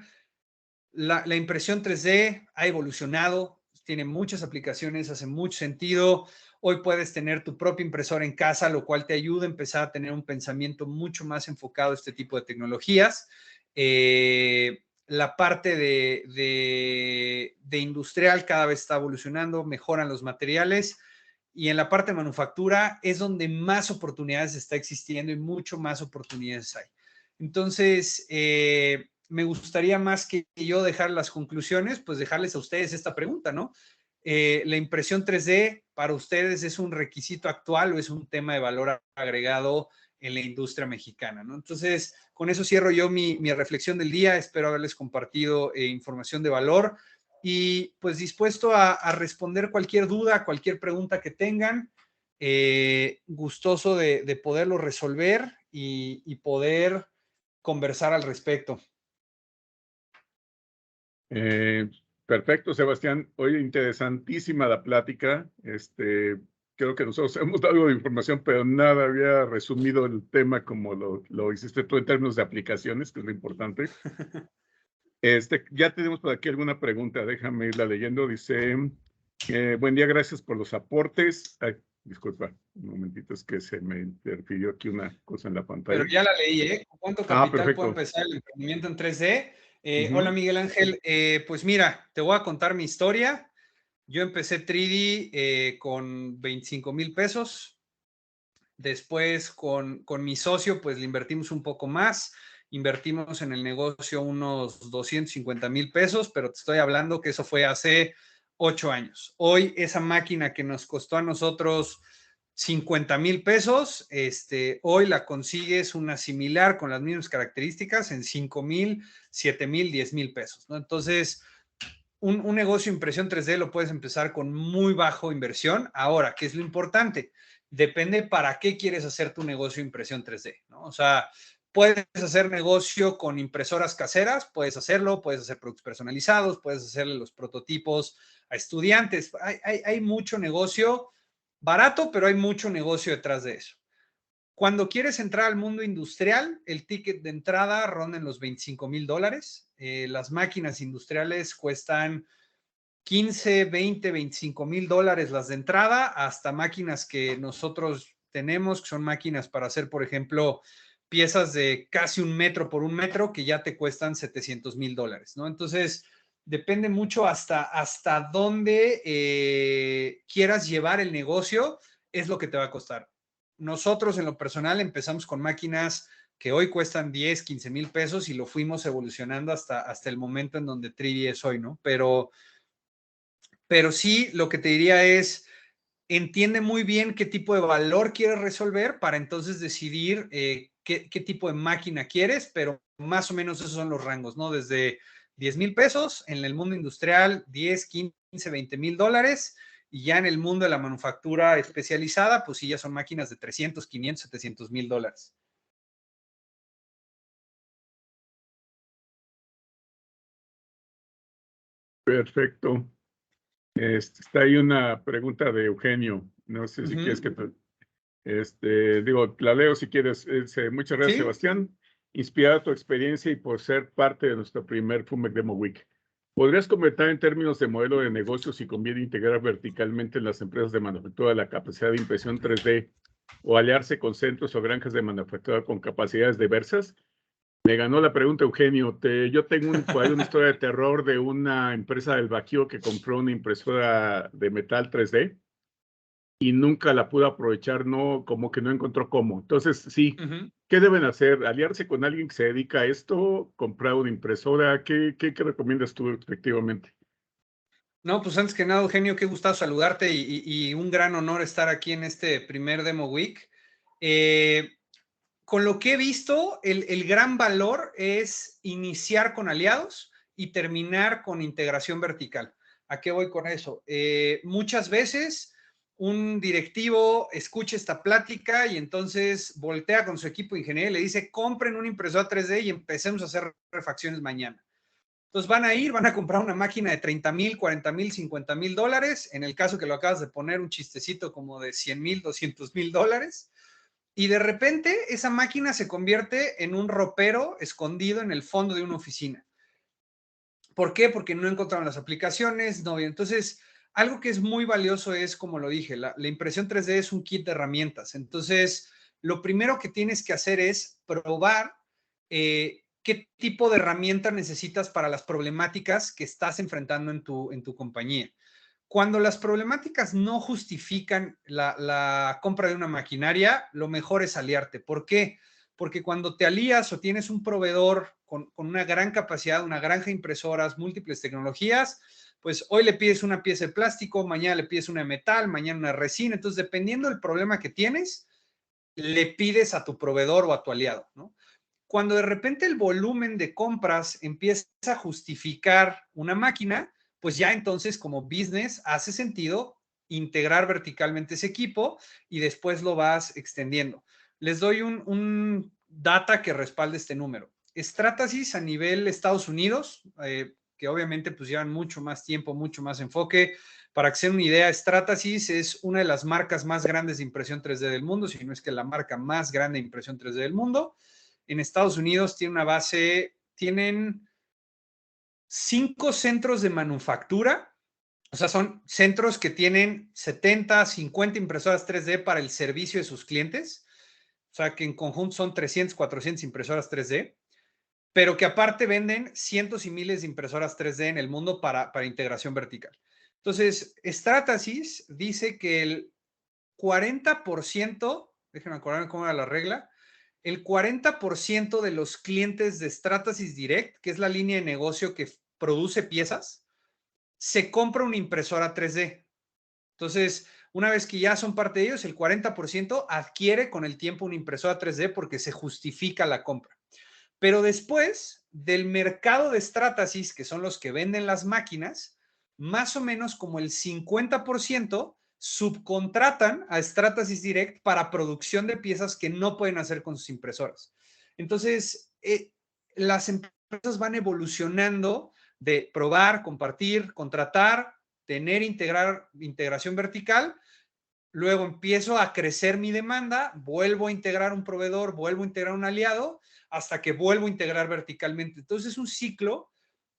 la impresión 3D ha evolucionado, tiene muchas aplicaciones, hace mucho sentido. Hoy puedes tener tu propia impresora en casa, lo cual te ayuda a empezar a tener un pensamiento mucho más enfocado a este tipo de tecnologías. La parte de industrial cada vez está evolucionando, mejoran los materiales. Y en la parte de manufactura es donde más oportunidades está existiendo y mucho más oportunidades hay. Entonces, me gustaría más que yo dejar las conclusiones, pues dejarles a ustedes esta pregunta, ¿no? ¿La impresión 3D para ustedes es un requisito actual o es un tema de valor agregado en la industria mexicana, ¿no? Entonces, con eso cierro yo mi reflexión del día. Espero haberles compartido información de valor y pues dispuesto a responder cualquier duda, cualquier pregunta que tengan. Gustoso de poderlo resolver y poder conversar al respecto. Perfecto, Sebastián. Oye, interesantísima la plática. Creo que nosotros hemos dado algo de información, pero nada había resumido el tema como lo hiciste tú en términos de aplicaciones, que es lo importante. Ya tenemos por aquí alguna pregunta, déjame irla leyendo. Dice, buen día, gracias por los aportes. Ay, disculpa, un momentito, es que se me interfirió aquí una cosa en la pantalla. Pero ya la leí, ¿eh? ¿Cuánto capital puede Perfecto. empezar el emprendimiento en 3D? Hola, Miguel Ángel. Pues mira, te voy a contar mi historia. Yo empecé 3D con 25,000 pesos. Después con mi socio, pues le invertimos un poco más. Invertimos en el negocio unos 250,000 pesos, pero te estoy hablando que eso fue hace 8 años. Hoy esa máquina que nos costó a nosotros 50,000 pesos, hoy la consigues una similar con las mismas características en 5,000, 7,000, 10,000 pesos, ¿no? Entonces, un negocio de impresión 3D lo puedes empezar con muy bajo inversión. Ahora, ¿qué es lo importante? Depende para qué quieres hacer tu negocio de impresión 3D, ¿no? O sea, puedes hacer negocio con impresoras caseras, puedes hacerlo, puedes hacer productos personalizados, puedes hacerle los prototipos a estudiantes. Hay mucho negocio barato, pero hay mucho negocio detrás de eso. Cuando quieres entrar al mundo industrial, el ticket de entrada ronda en los $25,000. Las máquinas industriales cuestan 15, 20, $25,000 las de entrada, hasta máquinas que nosotros tenemos, que son máquinas para hacer, por ejemplo, piezas de casi 1 metro por 1 metro, que ya te cuestan $700,000, ¿no? Entonces, depende mucho hasta dónde quieras llevar el negocio, es lo que te va a costar. Nosotros, en lo personal, empezamos con máquinas que hoy cuestan 10, 15,000 pesos y lo fuimos evolucionando hasta el momento en donde 3D es hoy, ¿no? Pero sí, lo que te diría es, entiende muy bien qué tipo de valor quieres resolver para entonces decidir qué tipo de máquina quieres, pero más o menos esos son los rangos, ¿no? Desde 10,000 pesos en el mundo industrial, 10, 15, $20,000, y ya en el mundo de la manufactura especializada, pues sí, ya son máquinas de 300, 500, 700 mil dólares. Perfecto. Está ahí una pregunta de Eugenio. No sé si quieres que digo, la leo si quieres. Muchas gracias, ¿Sí? Sebastián. Inspirada tu experiencia y por ser parte de nuestro primer FUMEC Demo Week. ¿Podrías comentar en términos de modelo de negocio si conviene integrar verticalmente en las empresas de manufactura la capacidad de impresión 3D o aliarse con centros o granjas de manufactura con capacidades diversas? Me ganó la pregunta, Eugenio. Yo tengo por ahí una historia de terror de una empresa del Bajío que compró una impresora de metal 3D y nunca la pudo aprovechar, no, como que no encontró cómo. Entonces, sí, ¿qué deben hacer? ¿Aliarse con alguien que se dedica a esto? ¿Comprar una impresora? ¿Qué recomiendas tú efectivamente? No, pues antes que nada, Eugenio, qué gustazo saludarte y un gran honor estar aquí en este primer Demo Week. Con lo que he visto, el gran valor es iniciar con aliados y terminar con integración vertical. ¿A qué voy con eso? Muchas veces un directivo escucha esta plática y entonces voltea con su equipo de ingeniería y le dice, compren una impresora 3D y empecemos a hacer refacciones mañana. Entonces van a comprar una máquina de 30 mil, 40 mil, 50 mil dólares. En el caso que lo acabas de poner, un chistecito como de 100 mil, 200 mil dólares. Y de repente esa máquina se convierte en un ropero escondido en el fondo de una oficina. ¿Por qué? Porque no encontraron las aplicaciones. No, entonces, algo que es muy valioso es, como lo dije, la impresión 3D es un kit de herramientas. Entonces, lo primero que tienes que hacer es probar qué tipo de herramienta necesitas para las problemáticas que estás enfrentando en tu compañía. Cuando las problemáticas no justifican la compra de una maquinaria, lo mejor es aliarte. ¿Por qué? Porque cuando te alías o tienes un proveedor con una gran capacidad, una granja de impresoras, múltiples tecnologías, pues hoy le pides una pieza de plástico, mañana le pides una de metal, mañana una resina. Entonces, dependiendo del problema que tienes, le pides a tu proveedor o a tu aliado, ¿no? Cuando de repente el volumen de compras empieza a justificar una máquina, pues ya entonces como business hace sentido integrar verticalmente ese equipo y después lo vas extendiendo. Les doy un data que respalde este número. Stratasys a nivel Estados Unidos, que obviamente pues llevan mucho más tiempo, mucho más enfoque. Para que se den una idea, Stratasys es una de las marcas más grandes de impresión 3D del mundo, si no es que la marca más grande de impresión 3D del mundo. En Estados Unidos tiene una base, tienen 5 centros de manufactura, o sea, son centros que tienen 70, 50 impresoras 3D para el servicio de sus clientes, o sea, que en conjunto son 300, 400 impresoras 3D, pero que aparte venden cientos y miles de impresoras 3D en el mundo para integración vertical. Entonces, Stratasys dice que el 40%, déjenme acordarme cómo era la regla, el 40% de los clientes de Stratasys Direct, que es la línea de negocio que produce piezas, se compra una impresora 3D. Entonces, una vez que ya son parte de ellos, el 40% adquiere con el tiempo una impresora 3D porque se justifica la compra. Pero después del mercado de Stratasys, que son los que venden las máquinas, más o menos como el 50% subcontratan a Stratasys Direct para producción de piezas que no pueden hacer con sus impresoras. Entonces, las empresas van evolucionando de probar, compartir, contratar, tener integración vertical. Luego empiezo a crecer mi demanda, vuelvo a integrar un proveedor, vuelvo a integrar un aliado, hasta que vuelvo a integrar verticalmente. Entonces es un ciclo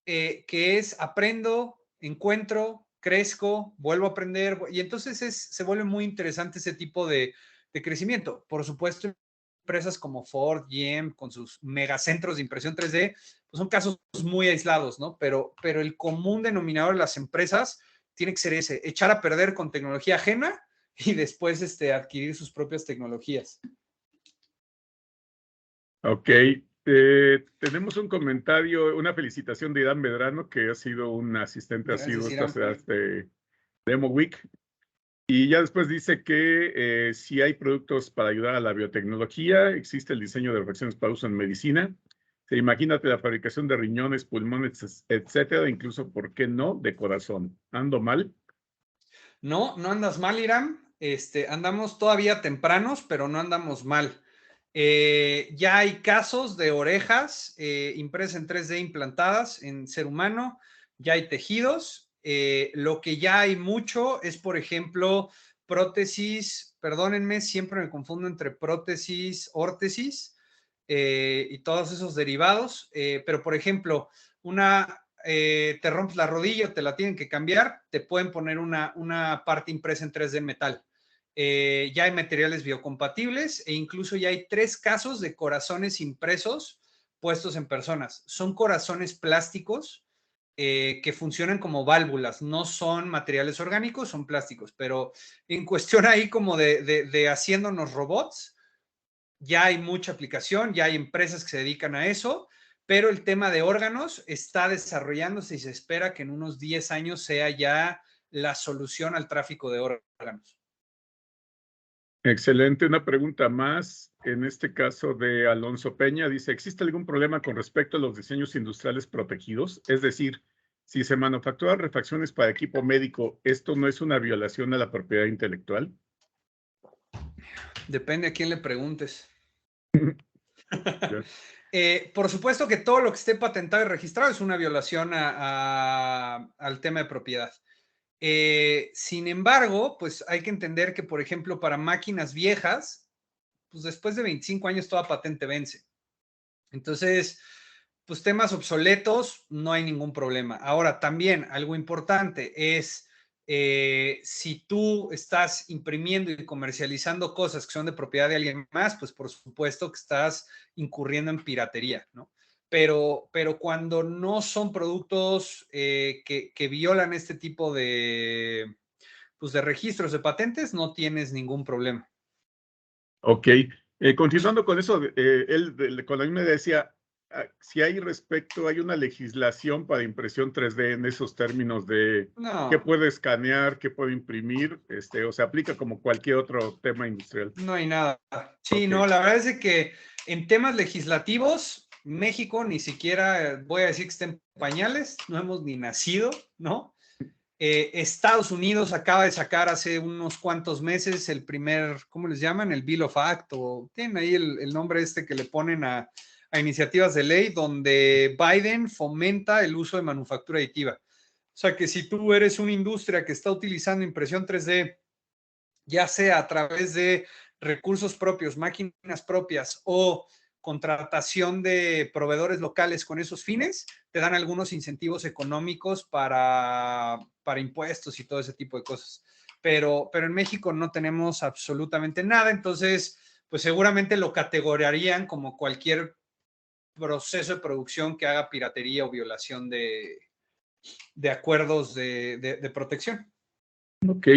que es aprendo, encuentro, crezco, vuelvo a aprender, y entonces se vuelve muy interesante ese tipo de crecimiento. Por supuesto, empresas como Ford, GM, con sus megacentros de impresión 3D, pues son casos muy aislados, ¿no? Pero el común denominador de las empresas tiene que ser ese, echar a perder con tecnología ajena y después adquirir sus propias tecnologías. Ok, tenemos un comentario, una felicitación de Irán Medrano, que ha sido un asistente asiduo hasta este Demo Week. Y ya después dice que si hay productos para ayudar a la biotecnología, existe el diseño de refacciones para uso en medicina. Imagínate la fabricación de riñones, pulmones, etcétera, incluso, ¿por qué no?, de corazón. ¿Ando mal? No, no andas mal, Iram. Andamos todavía tempranos, pero no andamos mal. Ya hay casos de orejas impresas en 3D implantadas en ser humano, ya hay tejidos. Lo que ya hay mucho es, por ejemplo, prótesis, perdónenme, siempre me confundo entre prótesis, órtesis y todos esos derivados, pero por ejemplo, te rompes la rodilla, te la tienen que cambiar, te pueden poner una parte impresa en 3D en metal. Ya hay materiales biocompatibles e incluso ya hay 3 casos de corazones impresos puestos en personas. Son corazones plásticos que funcionan como válvulas, no son materiales orgánicos, son plásticos, pero en cuestión ahí como de haciéndonos robots, ya hay mucha aplicación, ya hay empresas que se dedican a eso, pero el tema de órganos está desarrollándose y se espera que en unos 10 años sea ya la solución al tráfico de órganos. Excelente. Una pregunta más, en este caso de Alonso Peña, dice, ¿existe algún problema con respecto a los diseños industriales protegidos? Es decir, si se manufacturan refacciones para equipo médico, ¿esto no es una violación a la propiedad intelectual? Depende a quién le preguntes. Ya. Por supuesto que todo lo que esté patentado y registrado es una violación al tema de propiedad. Sin embargo, pues hay que entender que, por ejemplo, para máquinas viejas, pues después de 25 años toda patente vence. Entonces, pues temas obsoletos, no hay ningún problema. Ahora, también algo importante es, si tú estás imprimiendo y comercializando cosas que son de propiedad de alguien más, pues por supuesto que estás incurriendo en piratería, ¿no? Pero cuando no son productos que violan este tipo pues de registros de patentes, no tienes ningún problema. Ok. Continuando con eso, con la misma decía, si hay una legislación para impresión 3D en esos términos de qué No, puede escanear, qué puede imprimir, o se aplica como cualquier otro tema industrial. no hay nada. Sí, Ok. no, la verdad es de que en temas legislativos, México ni siquiera voy a decir que está en pañales, no hemos ni nacido, ¿no? Estados Unidos acaba de sacar hace unos cuantos meses el primer, ¿cómo les llaman? El Bill of Act, o tienen ahí el nombre que le ponen a iniciativas de ley, donde Biden fomenta el uso de manufactura aditiva. O sea que si tú eres una industria que está utilizando impresión 3D, ya sea a través de recursos propios, máquinas propias o contratación de proveedores locales con esos fines, te dan algunos incentivos económicos para impuestos y todo ese tipo de cosas. Pero en México no tenemos absolutamente nada, entonces, pues seguramente lo categorizarían como cualquier proceso de producción que haga piratería o violación de acuerdos de protección. Ok.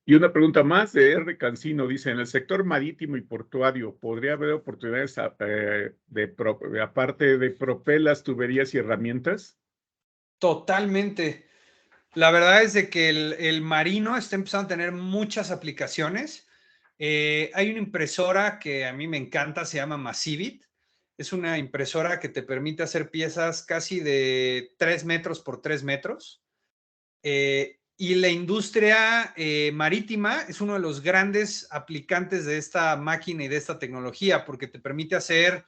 Y una pregunta más de R. Cancino. Dice, en el sector marítimo y portuario, ¿podría haber oportunidades aparte de propelas, tuberías y herramientas? Totalmente. La verdad es de que el marino está empezando a tener muchas aplicaciones. Hay una impresora que a mí me encanta, se llama Massivit. Es una impresora que te permite hacer piezas casi de 3 metros por 3 metros. Y la industria marítima es uno de los grandes aplicantes de esta máquina y de esta tecnología, porque te permite hacer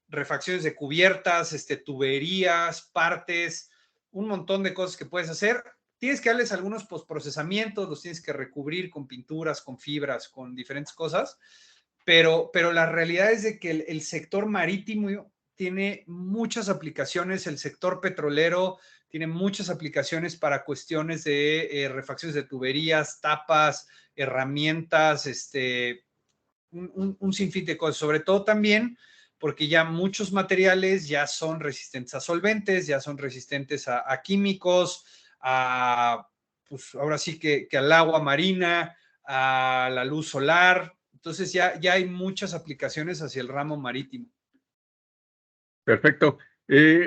refacciones de cubiertas, tuberías, partes, un montón de cosas que puedes hacer. Tienes que darles algunos postprocesamientos, los tienes que recubrir con pinturas, con fibras, con diferentes cosas, pero la realidad es de que el sector marítimo tiene muchas aplicaciones, el sector petrolero tiene muchas aplicaciones para cuestiones de refacciones de tuberías, tapas, herramientas, un sinfín de cosas, sobre todo también porque ya muchos materiales ya son resistentes a solventes, ya son resistentes a químicos, pues ahora sí que al agua marina, a la luz solar. Entonces ya hay muchas aplicaciones hacia el ramo marítimo. Perfecto.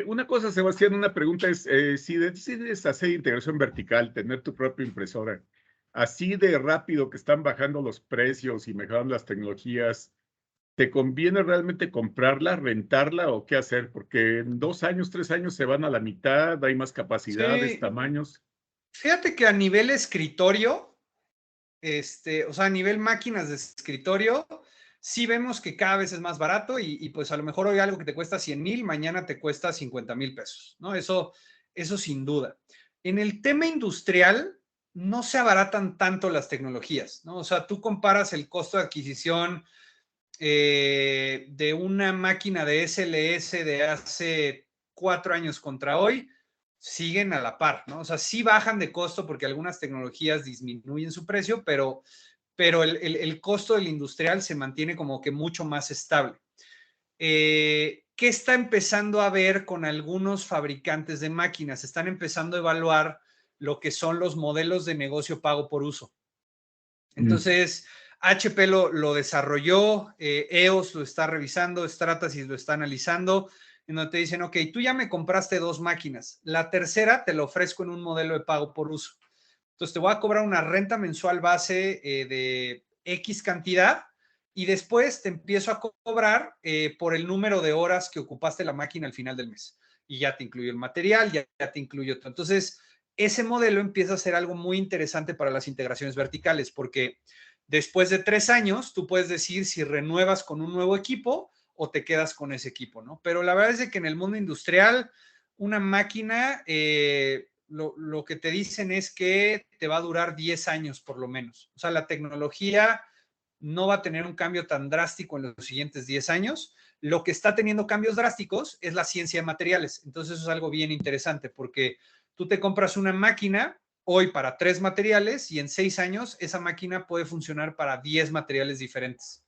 Una cosa, Sebastián, una pregunta es, si decides hacer integración vertical, tener tu propia impresora, así de rápido que están bajando los precios y mejorando las tecnologías, ¿te conviene realmente comprarla, rentarla o qué hacer? Porque en 2 años, 3 años se van a la mitad, hay más capacidades, Sí, tamaños. fíjate que a nivel escritorio, o sea, a nivel máquinas de escritorio, sí vemos que cada vez es más barato y pues a lo mejor hoy algo que te cuesta 100,000, mañana te cuesta 50,000 pesos, ¿no? Eso sin duda. En el tema industrial, no se abaratan tanto las tecnologías, ¿no? O sea, tú comparas el costo de adquisición de una máquina de SLS de hace 4 años contra hoy, siguen a la par, ¿no? O sea, sí bajan de costo porque algunas tecnologías disminuyen su precio, pero el costo del industrial se mantiene como que mucho más estable. ¿Qué está empezando a ver con algunos fabricantes de máquinas? Están empezando a evaluar lo que son los modelos de negocio pago por uso. Entonces, HP lo desarrolló, EOS lo está revisando, Stratasys lo está analizando, en donde te dicen, ok, tú ya me compraste 2 máquinas, la tercera te la ofrezco en un modelo de pago por uso. Entonces, te voy a cobrar una renta mensual base de X cantidad y después te empiezo a cobrar por el número de horas que ocupaste la máquina al final del mes. Y ya te incluyo el material, ya te incluyo todo. Entonces, ese modelo empieza a ser algo muy interesante para las integraciones verticales, porque después de 3 años, tú puedes decir si renuevas con un nuevo equipo o te quedas con ese equipo, ¿no? Pero la verdad es que en el mundo industrial, una máquina, lo que te dicen es que te va a durar 10 años por lo menos. O sea, la tecnología no va a tener un cambio tan drástico en los siguientes 10 años. Lo que está teniendo cambios drásticos es la ciencia de materiales. Entonces, eso es algo bien interesante porque tú te compras una máquina hoy para 3 materiales y en 6 años esa máquina puede funcionar para 10 materiales diferentes.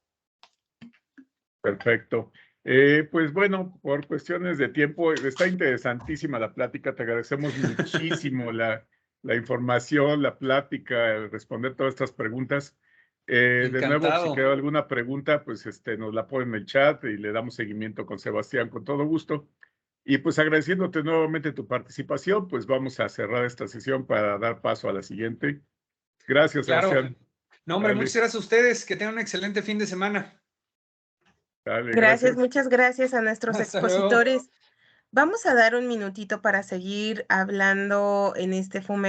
Perfecto. Pues bueno, por cuestiones de tiempo, está interesantísima la plática. Te agradecemos muchísimo la información, la plática, el responder todas estas preguntas. De nuevo, si queda alguna pregunta, pues nos la ponen en el chat y le damos seguimiento con Sebastián con todo gusto. Y pues agradeciéndote nuevamente tu participación, pues vamos a cerrar esta sesión para dar paso a la siguiente. Gracias, Claro. Sebastián. No, hombre, muchas gracias a ustedes. Que tengan un excelente fin de semana. Dale, Gracias, muchas gracias a nuestros Hasta expositores. luego. Vamos a dar un minutito para seguir hablando en este FUME